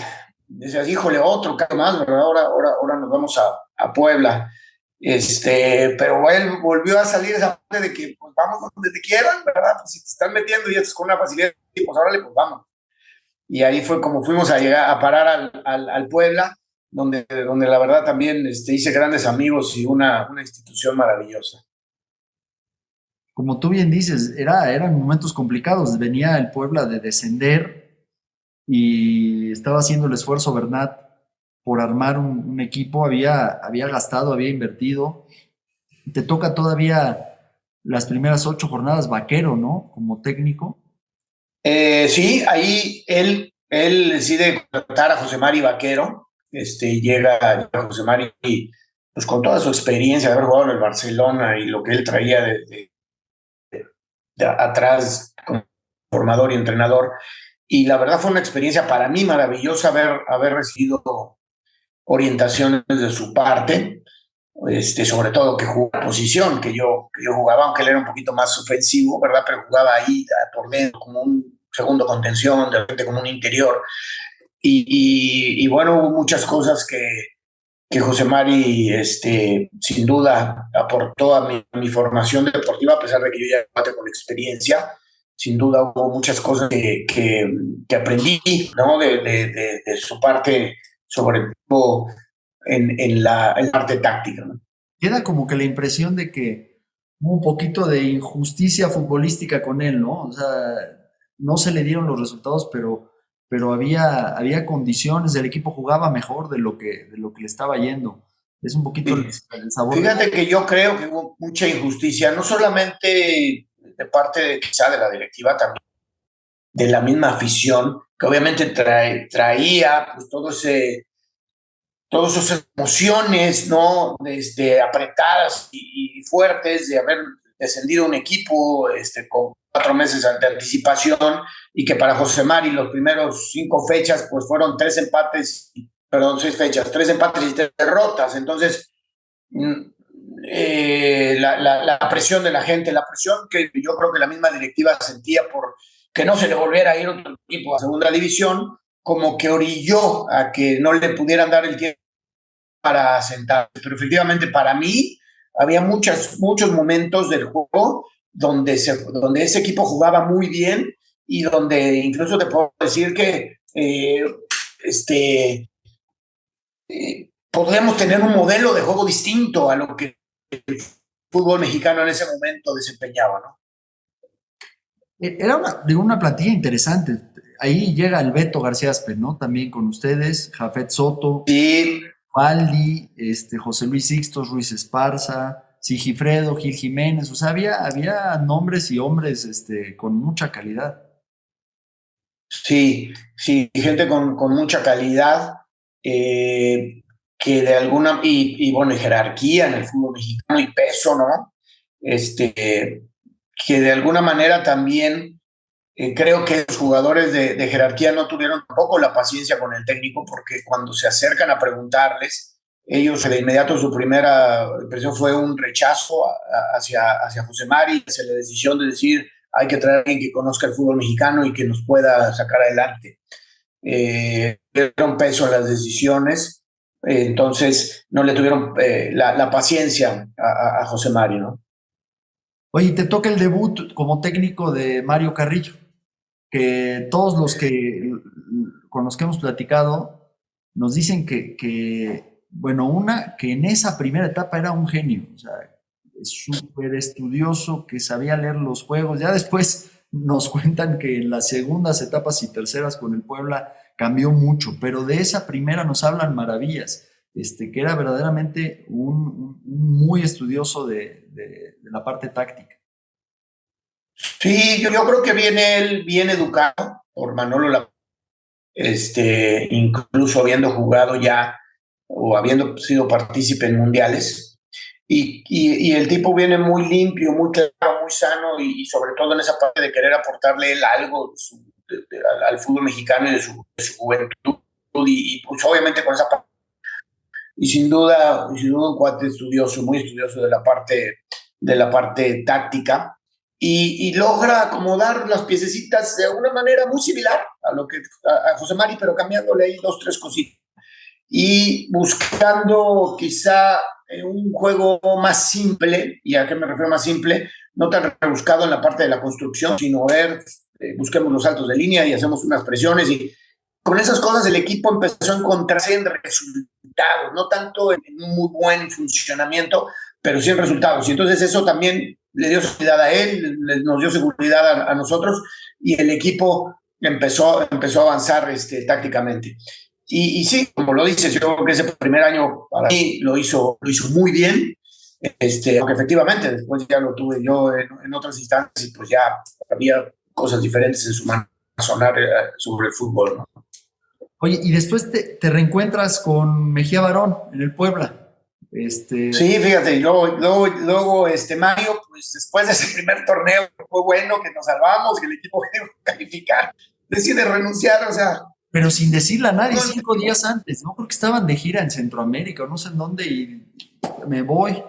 [SPEAKER 3] decías, híjole, otro caso más, ¿verdad? Ahora nos vamos a Puebla. Pero él volvió a salir esa parte de que pues vamos donde te quieran, ¿verdad? Pues si te están metiendo y estás con una facilidad, pues órale, pues vamos. Y ahí fue como fuimos a llegar a parar al Puebla, donde la verdad también hice grandes amigos y una institución maravillosa.
[SPEAKER 2] Como tú bien dices, eran momentos complicados. Venía el Puebla de descender y estaba haciendo el esfuerzo Bernat por armar un equipo. Había gastado, había invertido. Te toca todavía las primeras 8 jornadas Vaquero, ¿no? Como técnico.
[SPEAKER 3] Sí, ahí él decide contratar a José Mari Vaquero. Llega José Mari, pues con toda su experiencia de haber jugado en el Barcelona y lo que él traía de atrás como formador y entrenador. Y la verdad fue una experiencia para mí maravillosa haber recibido orientaciones de su parte, sobre todo que jugaba posición, que yo jugaba, aunque él era un poquito más ofensivo, ¿verdad? Pero jugaba ahí por dentro como un segundo contención, de repente como un interior. Y bueno, hubo muchas cosas que José Mari, sin duda, aportó a mi formación deportiva, a pesar de que yo ya bate con experiencia. Sin duda hubo muchas cosas que aprendí, ¿no? De su parte, sobre todo en la parte táctica, ¿no?
[SPEAKER 2] Queda como que la impresión de que hubo un poquito de injusticia futbolística con él, ¿no? O sea, no se le dieron los resultados, pero había condiciones, el equipo jugaba mejor de lo que le estaba yendo. Es un poquito
[SPEAKER 3] Sí.
[SPEAKER 2] el sabor.
[SPEAKER 3] Fíjate que yo creo que hubo mucha injusticia, no solamente de parte quizá de la directiva, también de la misma afición, que obviamente traía pues, todas esas emociones, ¿no? Apretadas y fuertes de haber descendido un equipo con 4 meses de anticipación y que para José Mari los primeros 5 fechas pues fueron 3 empates, perdón, 6 fechas, 3 empates y 3 derrotas. Entonces, la presión de la gente, la presión que yo creo que la misma directiva sentía por que no se le volviera a ir otro equipo a segunda división, como que orilló a que no le pudieran dar el tiempo para sentarse. Pero efectivamente, para mí, había muchos momentos del juego donde ese equipo jugaba muy bien y donde incluso te puedo decir que podemos tener un modelo de juego distinto a lo que fútbol mexicano en ese momento desempeñaba, ¿no?
[SPEAKER 2] Era una plantilla interesante. Ahí llega el Beto García Aspe, ¿no? También con ustedes, Jafet Soto,
[SPEAKER 3] Sí,
[SPEAKER 2] Valdi, José Luis Sixtos, Ruiz Esparza, Sigifredo, Gil Jiménez. O sea, había nombres y hombres con mucha calidad.
[SPEAKER 3] sí, sí, gente con mucha calidad, que de alguna, bueno, y jerarquía en el fútbol mexicano y peso, ¿no? Que de alguna manera también creo que los jugadores de jerarquía no tuvieron tampoco la paciencia con el técnico, porque cuando se acercan a preguntarles, ellos de inmediato su primera impresión fue un rechazo hacia José Mari, hacia la decisión de decir hay que traer a alguien que conozca el fútbol mexicano y que nos pueda sacar adelante. Dieron peso a las decisiones, entonces no le tuvieron la paciencia a José Mari, ¿no?
[SPEAKER 2] Oye, te toca el debut como técnico de Mario Carrillo, que todos los que con los que hemos platicado nos dicen bueno, que en esa primera etapa era un genio, o sea, súper estudioso, que sabía leer los juegos. Ya después nos cuentan que en las segundas etapas y terceras con el Puebla cambió mucho, pero de esa primera nos hablan maravillas, que era verdaderamente un muy estudioso de la parte táctica.
[SPEAKER 3] Sí, yo creo que viene él bien educado por Manolo incluso habiendo jugado ya o habiendo sido partícipe en mundiales. Y el tipo viene muy limpio, muy claro, muy sano y sobre todo en esa parte de querer aportarle él algo al fútbol mexicano y de su juventud. Y pues obviamente con esa parte. Y sin duda un cuate estudioso, muy estudioso de la parte táctica. Y logra acomodar las piececitas de una manera muy similar a lo que a José Mari, pero cambiándole ahí dos, tres cositas. Y buscando quizá un juego más simple. ¿Y a qué me refiero más simple? No tan rebuscado en la parte de la construcción, sino busquemos los saltos de línea y hacemos unas presiones. Y con esas cosas el equipo empezó a encontrarse en resultados, no tanto en un muy buen funcionamiento, pero sí en resultados. Y entonces eso también le dio seguridad a él, nos dio seguridad a nosotros, y el equipo empezó a avanzar tácticamente. Y sí, como lo dices, yo creo que ese primer año para mí lo hizo muy bien, aunque efectivamente después ya lo tuve yo en otras instancias y pues ya había cosas diferentes en su manera de sonar sobre el fútbol, ¿no?
[SPEAKER 2] Oye, y después te reencuentras con Mejía Barón en el Puebla.
[SPEAKER 3] Sí, fíjate, luego Mario, pues después de ese primer torneo fue bueno, que nos salvamos, que el equipo pudo calificar, decide renunciar, o sea.
[SPEAKER 2] Pero sin decirle a nadie,
[SPEAKER 3] No,
[SPEAKER 2] 5 días antes, ¿no? Creo que estaban de gira en Centroamérica o no sé en dónde y me voy.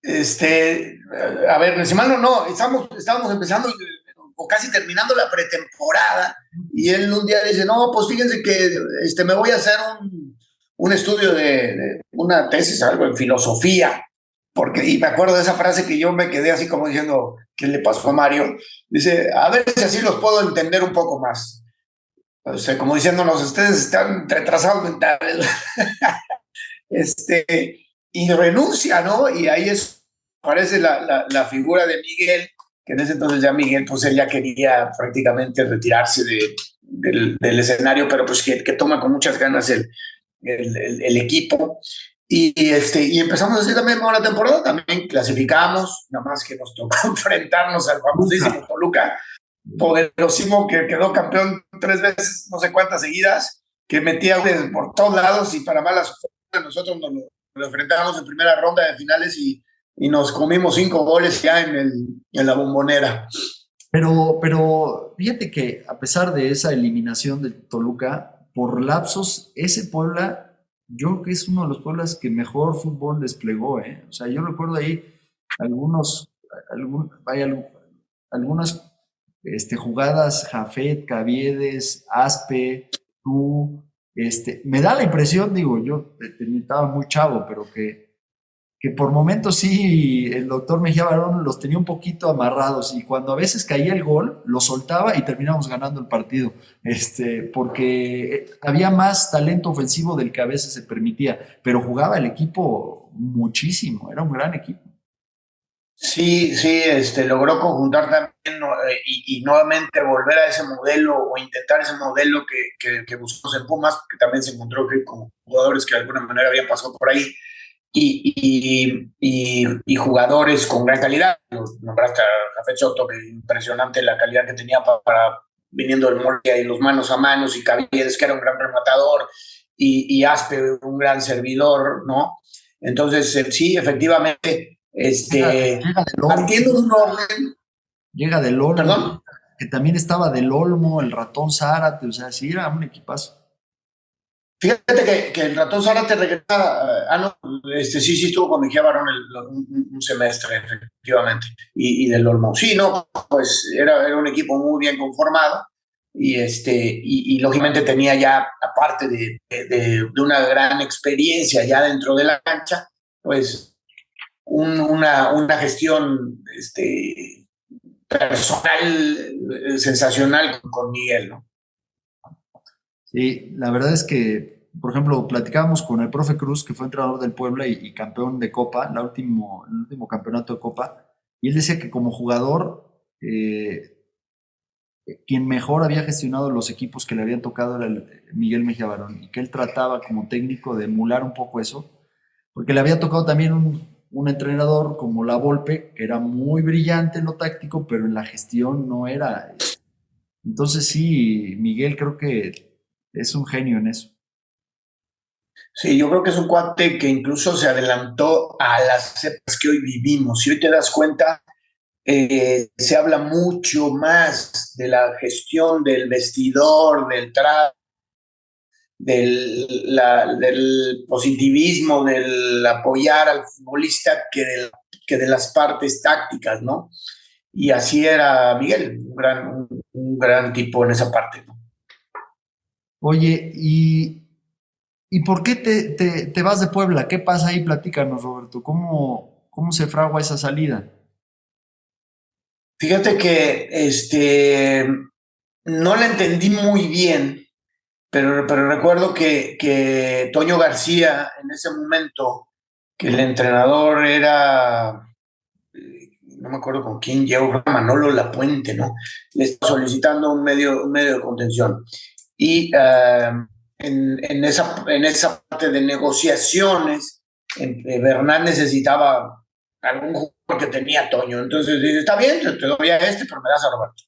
[SPEAKER 3] A ver, si mal no, estábamos empezando o casi terminando la pretemporada, y él un día dice, no, pues fíjense que me voy a hacer un estudio de una tesis, algo en filosofía, y me acuerdo de esa frase que yo me quedé así como diciendo, ¿qué le pasó a Mario? Dice, a ver si así los puedo entender un poco más. O sea, como diciéndonos, ustedes están retrasados mentales. Y renuncia, ¿no? Y ahí aparece la figura de Miguel, que en ese entonces ya Miguel, pues él ya quería prácticamente retirarse del escenario, pero pues que toma con muchas ganas el equipo. Y empezamos así también con la temporada, también clasificamos, nada más que nos tocó enfrentarnos al famosísimo Toluca, poderosísimo, que quedó campeón 3 veces, no sé cuántas seguidas, que metía por todos lados, y para malas nosotros nos enfrentamos en primera ronda de finales y nos comimos 5 goles ya en la Bombonera.
[SPEAKER 2] Pero fíjate que a pesar de esa eliminación de Toluca, por lapsos, ese Puebla, yo creo que es uno de los Pueblas que mejor fútbol desplegó, ¿eh? O sea, yo recuerdo ahí algunas jugadas, Jafet, Caviedes, Aspe, tú, me da la impresión, digo, yo estaba muy chavo, pero que por momentos sí, el doctor Mejía Barón los tenía un poquito amarrados y cuando a veces caía el gol, lo soltaba y terminábamos ganando el partido, porque había más talento ofensivo del que a veces se permitía, pero jugaba el equipo muchísimo, era un gran equipo.
[SPEAKER 3] Sí, sí, logró conjuntar también, ¿no? Y nuevamente volver a ese modelo o intentar ese modelo que buscamos en Pumas, que también se encontró con jugadores que de alguna manera habían pasado por ahí y jugadores con gran calidad. Nombraste a Café Soto, que impresionante la calidad que tenía viniendo del Moria y los manos a manos, y Caviedes, que era un gran rematador, y Aspe, un gran servidor, ¿no? Entonces, sí, efectivamente,
[SPEAKER 2] Llega del Olmo,
[SPEAKER 3] partiendo de un orden,
[SPEAKER 2] llega del Olmo,
[SPEAKER 3] perdón.
[SPEAKER 2] que también estaba del Olmo, el Ratón Zárate, o sea, sí, era un equipazo.
[SPEAKER 3] Fíjate que el ratón Zárate regresa, no, sí, sí estuvo con Mejía Barón un semestre, efectivamente, y del Olmo. Sí, no, pues era un equipo muy bien conformado y lógicamente tenía ya, aparte de una gran experiencia ya dentro de la cancha, pues una gestión personal sensacional con Miguel, ¿no?
[SPEAKER 2] Sí, la verdad es que, por ejemplo, platicábamos con el profe Cruz, que fue entrenador del Puebla y campeón de Copa, el último campeonato de Copa, y él decía que como jugador, quien mejor había gestionado los equipos que le habían tocado era Miguel Mejía Barón, y que él trataba como técnico de emular un poco eso, porque le había tocado también un entrenador como La Volpe, que era muy brillante en lo táctico, pero en la gestión no era. Entonces sí, Miguel creo que es un genio en eso.
[SPEAKER 3] Sí, yo creo que es un cuate que incluso se adelantó a las épocas que hoy vivimos. Si hoy te das cuenta, se habla mucho más de la gestión del vestidor, del positivismo, del apoyar al futbolista que de las partes tácticas, ¿no? Y así era Miguel, un gran tipo en esa parte, ¿no?
[SPEAKER 2] Oye, ¿y por qué te vas de Puebla? ¿Qué pasa ahí? Platícanos, Roberto. ¿Cómo se fragua esa salida?
[SPEAKER 3] Fíjate que no la entendí muy bien, pero recuerdo que Toño García, en ese momento, que el entrenador era, no me acuerdo con quién, llegó Manolo Lapuente, ¿no? Le estaba solicitando un medio de contención. Y en esa parte de negociaciones, Bernal necesitaba algún jugador que tenía Toño. Entonces dice, está bien, te doy a pero me das a Roberto.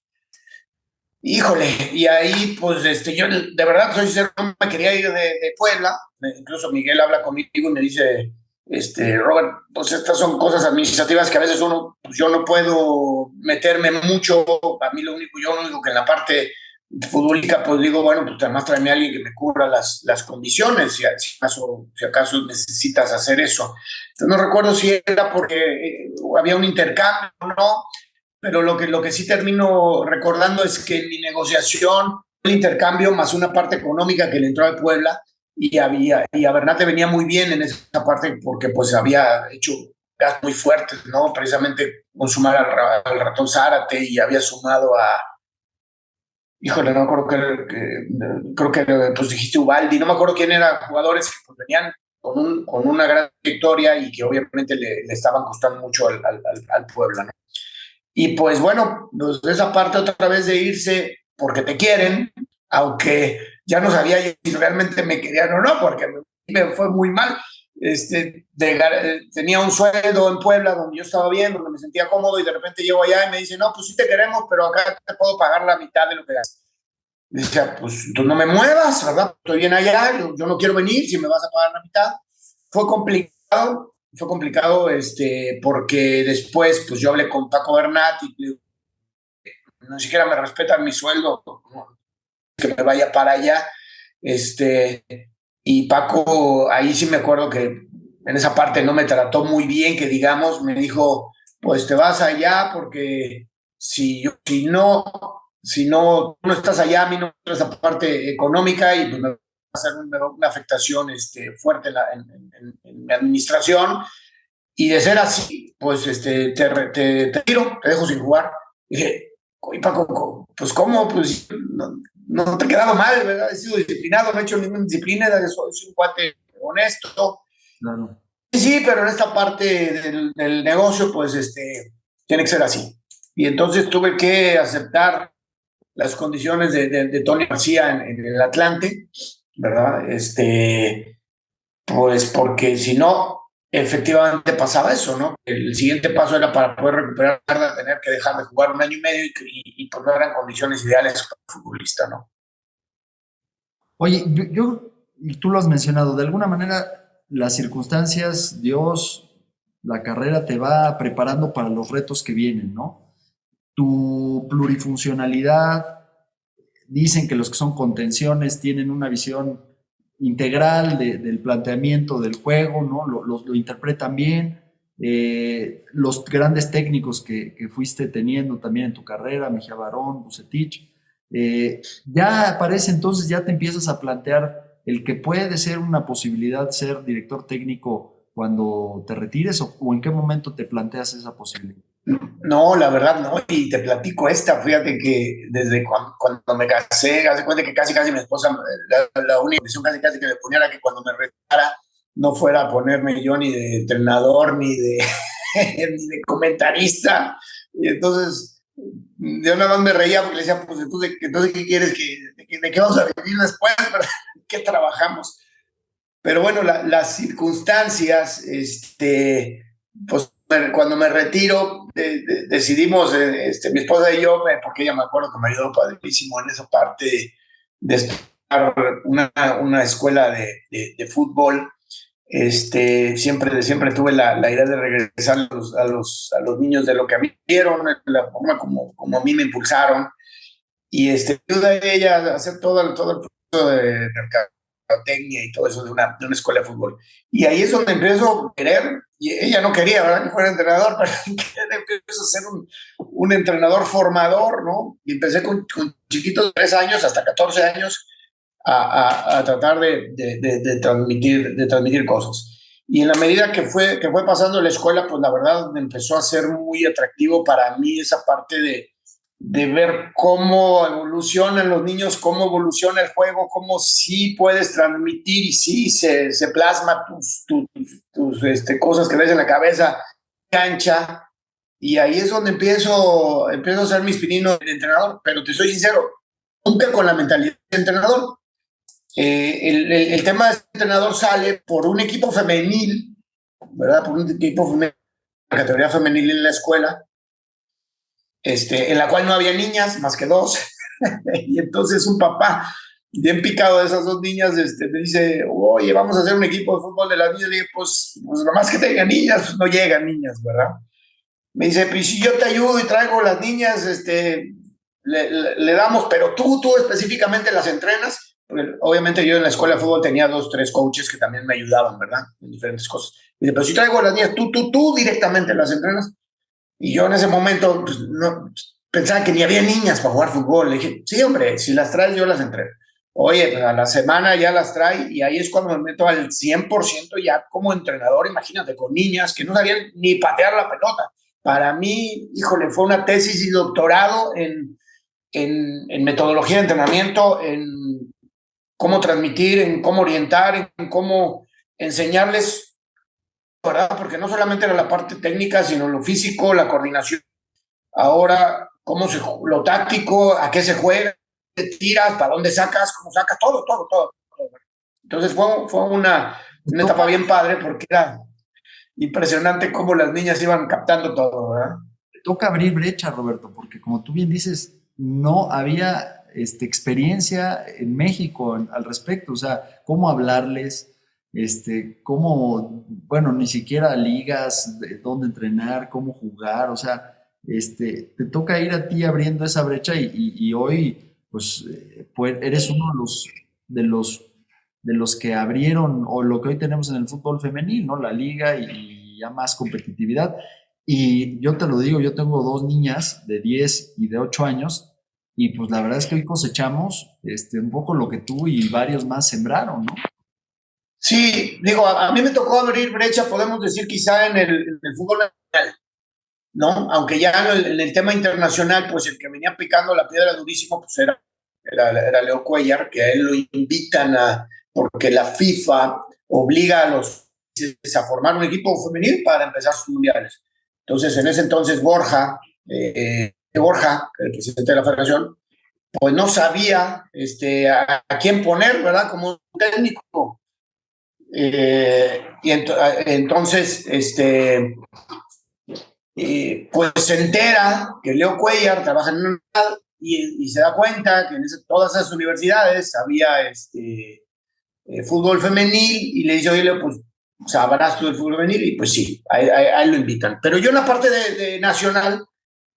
[SPEAKER 3] Híjole, y ahí pues yo de verdad soy sincero, no me quería ir de Puebla, incluso Miguel habla conmigo y me dice, Robert, pues estas son cosas administrativas que a veces pues yo no puedo meterme mucho, a mí yo lo único que en la parte futbolística pues digo, bueno, pues además tráeme a alguien que me cubra las condiciones, si acaso necesitas hacer eso. Entonces no recuerdo si era porque había un intercambio o no, pero lo que sí termino recordando es que en mi negociación, el intercambio más una parte económica que le entró a Puebla y a Bernat le venía muy bien en esa parte porque pues había hecho gastos muy fuertes, ¿no? Precisamente con sumar al ratón Zárate y había sumado híjole, no me acuerdo creo que pues dijiste Ubaldi, no me acuerdo quién eran jugadores que pues, venían con una gran victoria y que obviamente le estaban costando mucho al Puebla, ¿no? Y pues bueno, pues esa parte otra vez de irse porque te quieren, aunque ya no sabía yo si realmente me querían o no, porque me fue muy mal. Tenía un sueldo en Puebla donde yo estaba bien, donde me sentía cómodo y de repente llego allá y me dice, no, pues sí te queremos, pero acá te puedo pagar la mitad de lo que das. Decía, pues tú no me muevas, ¿verdad? Estoy bien allá, yo no quiero venir si me vas a pagar la mitad. Fue complicado, porque después, pues yo hablé con Paco Bernat y no siquiera me respetan mi sueldo, ¿no? Que me vaya para allá. Este, y Paco, ahí sí me acuerdo que en esa parte no me trató muy bien, que digamos, me dijo, pues te vas allá porque si no, tú no estás allá, a mí no me esa parte económica y pues me va a hacer una afectación fuerte en mi administración Y de ser así, pues te tiro, te dejo sin jugar. Y dije, oye, Paco, pues ¿cómo? Pues no te he quedado mal, ¿verdad? He sido disciplinado, no he hecho ninguna disciplina, soy un cuate honesto.
[SPEAKER 2] Claro.
[SPEAKER 3] Sí, pero en esta parte del negocio, pues tiene que ser así. Y entonces tuve que aceptar las condiciones de Tony García en el Atlante, ¿verdad? Pues porque si no, efectivamente pasaba eso, ¿no? El siguiente paso era para poder recuperar, tener que dejar de jugar un año y medio y pues no eran condiciones ideales para un futbolista, ¿no?
[SPEAKER 2] Oye, y tú lo has mencionado, de alguna manera las circunstancias, Dios, la carrera te va preparando para los retos que vienen, ¿no? Tu plurifuncionalidad, dicen que los que son contenciones tienen una visión integral del planteamiento del juego, ¿no? Lo interpretan bien. Los grandes técnicos que fuiste teniendo también en tu carrera, Mejía Barón, Bucetich, ya aparece entonces, ya te empiezas a plantear el que puede ser una posibilidad ser director técnico cuando te retires o en qué momento te planteas esa posibilidad.
[SPEAKER 3] No, la verdad no, y te platico fíjate que desde cuando me casé, hace cuenta que casi mi esposa, la única condición casi que me ponía era que cuando me retirara no fuera a ponerme yo ni de entrenador, ni de, ni de comentarista, y entonces yo nada más me reía porque le decía, pues entonces ¿qué quieres? ¿De qué vamos a vivir después? ¿Qué trabajamos? Pero bueno, las circunstancias, pues cuando me retiro, decidimos, mi esposa y yo, porque ella me acuerdo que me ayudó padrísimo en esa parte de estudiar una escuela de fútbol. Siempre tuve la idea de regresar a los niños de lo que a mí dieron, la forma como a mí me impulsaron. Y ayuda a ella a hacer todo el proceso de mercadotecnia y todo eso de una escuela de fútbol. Y ahí es donde empiezo a querer, y ella no quería, ¿verdad? Que fuera entrenador, pero empiezo a ser un entrenador formador, ¿no? Y empecé con chiquitos de 3 años hasta 14 años a tratar de transmitir cosas. Y en la medida que fue pasando la escuela, pues la verdad me empezó a ser muy atractivo para mí esa parte de ver cómo evolucionan los niños, cómo evoluciona el juego, cómo sí puedes transmitir y sí se plasma tus cosas que ves en la cabeza, cancha, y ahí es donde empiezo a hacer mis pininos de entrenador, pero te soy sincero, nunca con la mentalidad de entrenador. El tema de entrenador sale por un equipo femenil, ¿verdad? Por un equipo femenil, categoría femenil en la escuela, en la cual no había niñas, más que 2. Y entonces un papá bien picado de esas 2 niñas me dice, oye, vamos a hacer un equipo de fútbol de las niñas. Le dije, pues nomás que tengan niñas, pues no llegan niñas, ¿verdad? Me dice, pues si yo te ayudo y traigo las niñas, le damos, pero tú específicamente las entrenas. Porque obviamente yo en la escuela de fútbol tenía 2, 3 coaches que también me ayudaban, ¿verdad? En diferentes cosas. Me dice, pero si traigo las niñas, tú directamente las entrenas. Y yo en ese momento pues, no, pensaba que ni había niñas para jugar fútbol. Le dije, sí, hombre, si las traes yo las entreno. Oye, pues a la semana ya las trae y ahí es cuando me meto al 100% ya como entrenador, imagínate, con niñas que no sabían ni patear la pelota. Para mí, híjole, fue una tesis y doctorado en metodología de entrenamiento, en cómo transmitir, en cómo orientar, en cómo enseñarles, ¿verdad? Porque no solamente era la parte técnica, sino lo físico, la coordinación. Ahora, lo táctico, a qué se juega, qué tiras, para dónde sacas, cómo sacas, todo. Entonces fue una etapa bien padre porque era impresionante cómo las niñas iban captando todo, ¿verdad?
[SPEAKER 2] Toca abrir brecha, Roberto, porque como tú bien dices, no había experiencia en México al respecto, o sea, cómo hablarles, cómo, bueno, ni siquiera ligas, dónde entrenar, cómo jugar, o sea, te toca ir a ti abriendo esa brecha y hoy, pues, eres uno de los, de los que abrieron, o lo que hoy tenemos en el fútbol femenil, ¿no? La liga y ya más competitividad. Y yo te lo digo, yo tengo 2 niñas de 10 y de 8 años y pues la verdad es que hoy cosechamos un poco lo que tú y varios más sembraron, ¿no?
[SPEAKER 3] Sí, digo, a mí me tocó abrir brecha, podemos decir quizá en el fútbol nacional, ¿no? Aunque ya en el tema internacional, pues el que venía picando la piedra durísimo, pues era Leo Cuellar, que a él lo invitan porque la FIFA obliga a los países a formar un equipo femenil para empezar sus mundiales. Entonces, en ese entonces Borja, el presidente de la federación, pues no sabía a quién poner, ¿verdad? Como técnico. Entonces, pues se entera que Leo Cuellar trabaja en una y se da cuenta que en todas esas universidades había fútbol femenil y le dice, oye, Leo, pues sabrás tú del fútbol femenil y pues sí, a él lo invitan. Pero yo en la parte de nacional,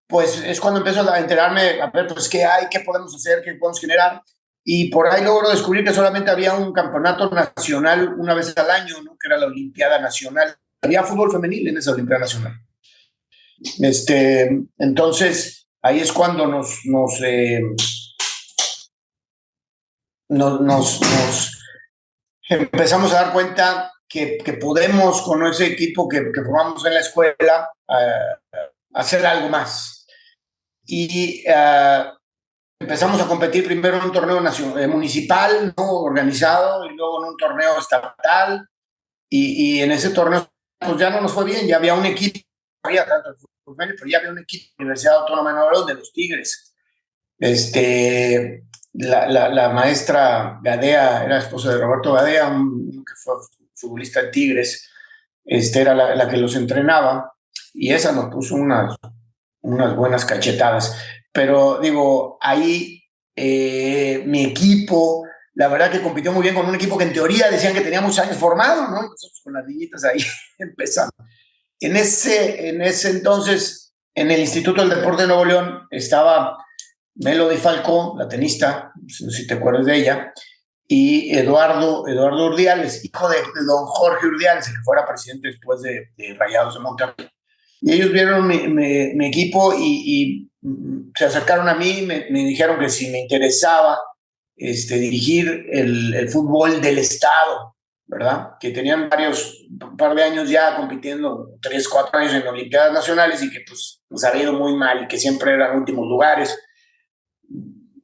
[SPEAKER 3] pues es cuando empiezo a enterarme, a ver, pues qué hay, qué podemos hacer, qué podemos generar. Y por ahí logro descubrir que solamente había un campeonato nacional una vez al año, ¿no? Que era la Olimpiada Nacional. Había fútbol femenil en esa Olimpiada Nacional. Entonces, ahí es cuando nos empezamos a dar cuenta que podemos, con ese equipo que formamos en la escuela, hacer algo más. Y empezamos a competir primero en un torneo municipal, ¿no? Organizado, y luego en un torneo estatal. Y en ese torneo, pues ya no nos fue bien, ya había un equipo, había tanto el fútbol, pero ya había un equipo de la Universidad Autónoma de Nuevo León, de los Tigres. La maestra Gadea era esposa de Roberto Gadea, que fue futbolista de Tigres, era la que los entrenaba, y esa nos puso unas buenas cachetadas. Pero digo, ahí mi equipo, la verdad que compitió muy bien con un equipo que en teoría decían que teníamos años formado, ¿no? Y nosotros con las niñitas ahí empezamos. En ese entonces, en el Instituto del Deporte de Nuevo León, estaba Melody Falcó, la tenista, no sé si te acuerdas de ella, y Eduardo Urdiales, hijo de don Jorge Urdiales, el que fuera presidente después de Rayados de Monterrey. Y ellos vieron mi equipo y se acercaron a mí, me dijeron que si me interesaba dirigir el fútbol del estado, ¿verdad? Que tenían un par de años ya compitiendo, 3, 4 años en Olimpiadas Nacionales y que pues nos había ido muy mal y que siempre eran últimos lugares.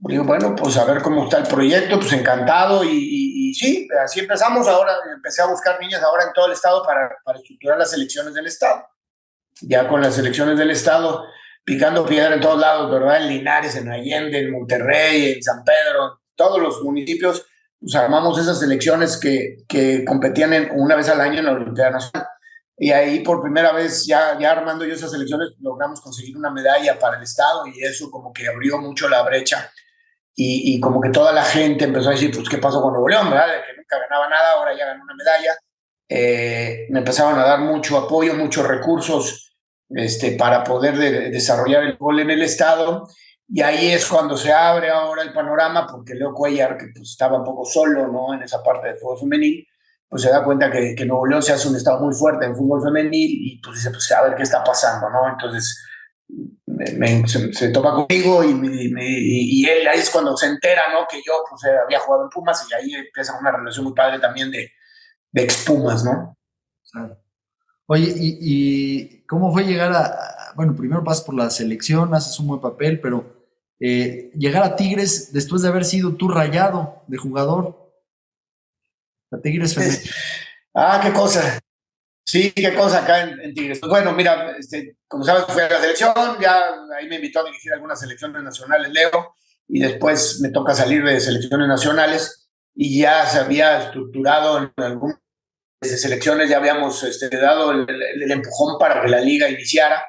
[SPEAKER 3] Digo, bueno, pues a ver cómo está el proyecto, pues encantado y sí, así empezamos. Ahora empecé a buscar niñas ahora en todo el estado para estructurar las selecciones del estado. Ya con las selecciones del estado picando piedra en todos lados, ¿verdad? En Linares, en Allende, en Monterrey, en San Pedro, todos los municipios, pues armamos esas selecciones que competían una vez al año en la Olimpiada Nacional. Y ahí por primera vez, ya armando yo esas selecciones, logramos conseguir una medalla para el estado y eso como que abrió mucho la brecha. Y como que toda la gente empezó a decir, pues, ¿qué pasó con Nuevo León, verdad? De que nunca ganaba nada, ahora ya ganó una medalla. Me empezaron a dar mucho apoyo, muchos recursos para poder desarrollar el fútbol en el estado. Y ahí es cuando se abre ahora el panorama, porque Leo Cuellar, que pues, estaba un poco solo, ¿no? En esa parte de fútbol femenil, pues se da cuenta que Nuevo León se hace un estado muy fuerte en fútbol femenil y pues dice, pues a ver qué está pasando, ¿no? Entonces se topa conmigo y él ahí es cuando se entera, ¿no? Que yo pues había jugado en Pumas y ahí empieza una relación muy padre también de expumas, ¿no?
[SPEAKER 2] Claro. Oye, ¿y cómo fue llegar bueno, primero pasas por la selección, haces un buen papel, pero llegar a Tigres después de haber sido tú Rayado de jugador? A Tigres femenino.
[SPEAKER 3] Qué cosa. Sí, qué cosa acá en Tigres. Pues bueno, mira, como sabes, fui a la selección, ya ahí me invitó a dirigir algunas selecciones nacionales, Leo, y después me toca salir de selecciones nacionales y ya se había estructurado en algunas selecciones, ya habíamos dado el empujón para que la liga iniciara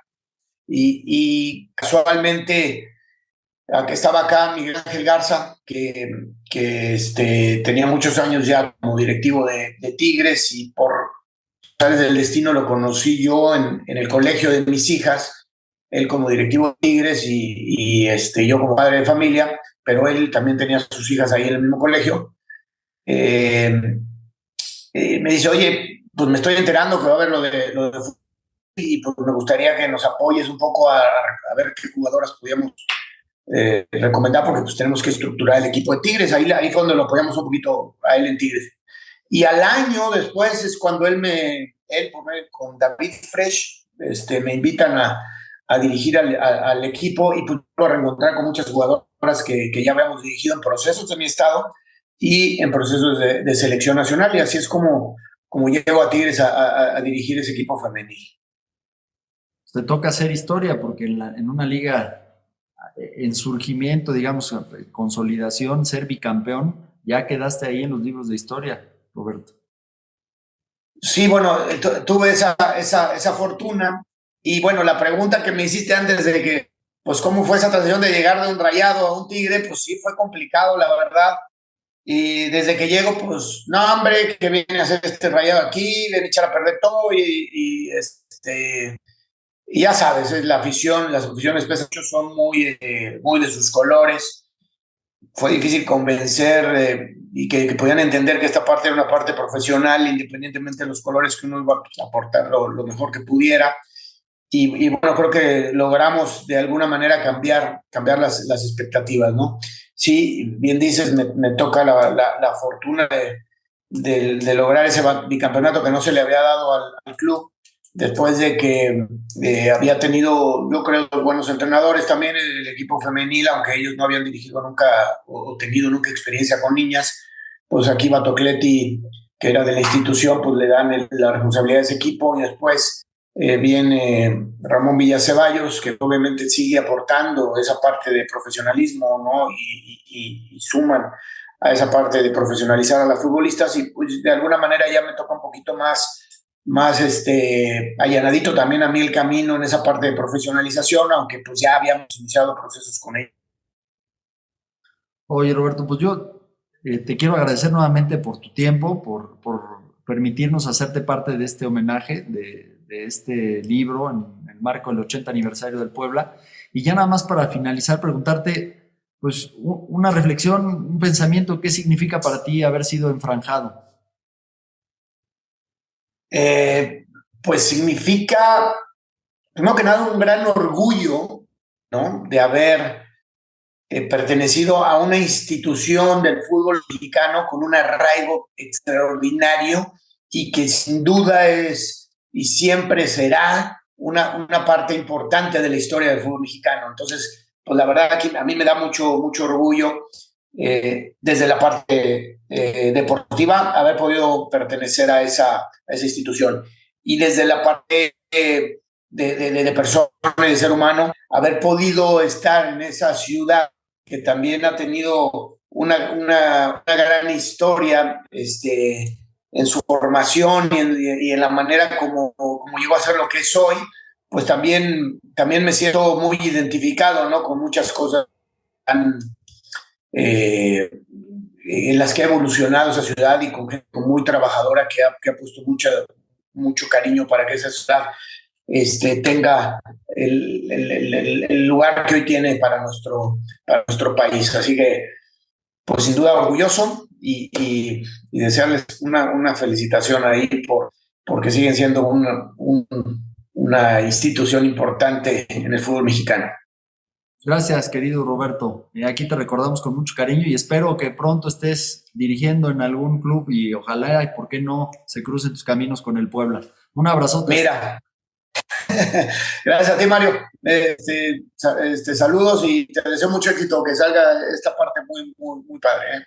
[SPEAKER 3] y casualmente estaba acá Miguel Ángel Garza, que tenía muchos años ya como directivo de Tigres y por del destino lo conocí yo en el colegio de mis hijas, él como directivo de Tigres y yo como padre de familia, pero él también tenía sus hijas ahí en el mismo colegio. Me dice, oye, pues me estoy enterando que va a haber lo de fútbol y pues me gustaría que nos apoyes un poco a ver qué jugadoras podíamos recomendar porque pues tenemos que estructurar el equipo de Tigres. Ahí fue donde lo apoyamos un poquito a él en Tigres. Y al año después es cuando con David Fresh, me invitan a dirigir al equipo y pues a reencontrar con muchas jugadoras que ya habíamos dirigido en procesos de mi estado y en procesos de selección nacional. Y así es como llego a Tigres a dirigir ese equipo femenil.
[SPEAKER 2] Te toca hacer historia porque en una liga en surgimiento, digamos, consolidación, ser bicampeón, ya quedaste ahí en los libros de historia, Roberto.
[SPEAKER 3] Sí, bueno, tuve esa fortuna. Y bueno, la pregunta que me hiciste antes de que, pues, ¿cómo fue esa transición de llegar de un Rayado a un Tigre? Pues sí, fue complicado, la verdad. Y desde que llego, pues, no, hombre, que viene a hacer este Rayado aquí, viene a echar a perder todo y ya sabes, es la afición, las aficiones pesan mucho, son muy de sus colores. Fue difícil convencer y que podían entender que esta parte era una parte profesional, independientemente de los colores, que uno iba a aportar lo mejor que pudiera. Y bueno, creo que logramos de alguna manera cambiar las expectativas, ¿no? Sí, bien dices, me toca la fortuna de lograr ese bicampeonato que no se le había dado al club, después de que había tenido, yo creo, buenos entrenadores también, el equipo femenil, aunque ellos no habían dirigido nunca o tenido nunca experiencia con niñas, pues aquí Batocletti, que era de la institución, pues le dan la responsabilidad de ese equipo y después viene Ramón Villaceballos, que obviamente sigue aportando esa parte de profesionalismo, ¿no? Y suman a esa parte de profesionalizar a las futbolistas y pues de alguna manera ya me toca un poquito más allanadito también a mí el camino en esa parte de profesionalización, aunque pues ya habíamos iniciado procesos con ellos.
[SPEAKER 2] Oye, Roberto, pues yo te quiero agradecer nuevamente por tu tiempo, por permitirnos hacerte parte de este homenaje, de este libro en el marco del 80 aniversario del Puebla. Y ya nada más para finalizar, preguntarte, pues, una reflexión, un pensamiento, ¿qué significa para ti haber sido enfranjado?
[SPEAKER 3] Pues significa, primero que nada, un gran orgullo, ¿no? De haber pertenecido a una institución del fútbol mexicano con un arraigo extraordinario y que sin duda es y siempre será una parte importante de la historia del fútbol mexicano. Entonces, pues la verdad que a mí me da mucho orgullo desde la parte deportiva haber podido pertenecer a esa institución y desde la parte de persona y de ser humano haber podido estar en esa ciudad que también ha tenido una gran historia en su formación y en la manera como llegó a ser lo que es hoy, pues también me siento muy identificado, ¿no? Con muchas cosas tan, en las que ha evolucionado esa ciudad y con gente muy trabajadora que ha puesto mucho cariño para que esa ciudad tenga el lugar que hoy tiene para nuestro país. Así que, pues sin duda orgulloso y desearles una felicitación ahí porque siguen siendo una institución importante en el fútbol mexicano.
[SPEAKER 2] Gracias, querido Roberto. Aquí te recordamos con mucho cariño y espero que pronto estés dirigiendo en algún club y ojalá, y por qué no, se crucen tus caminos con el Puebla. Un abrazote.
[SPEAKER 3] Mira, gracias a ti, Mario. Saludos y te deseo mucho éxito, que salga esta parte muy padre.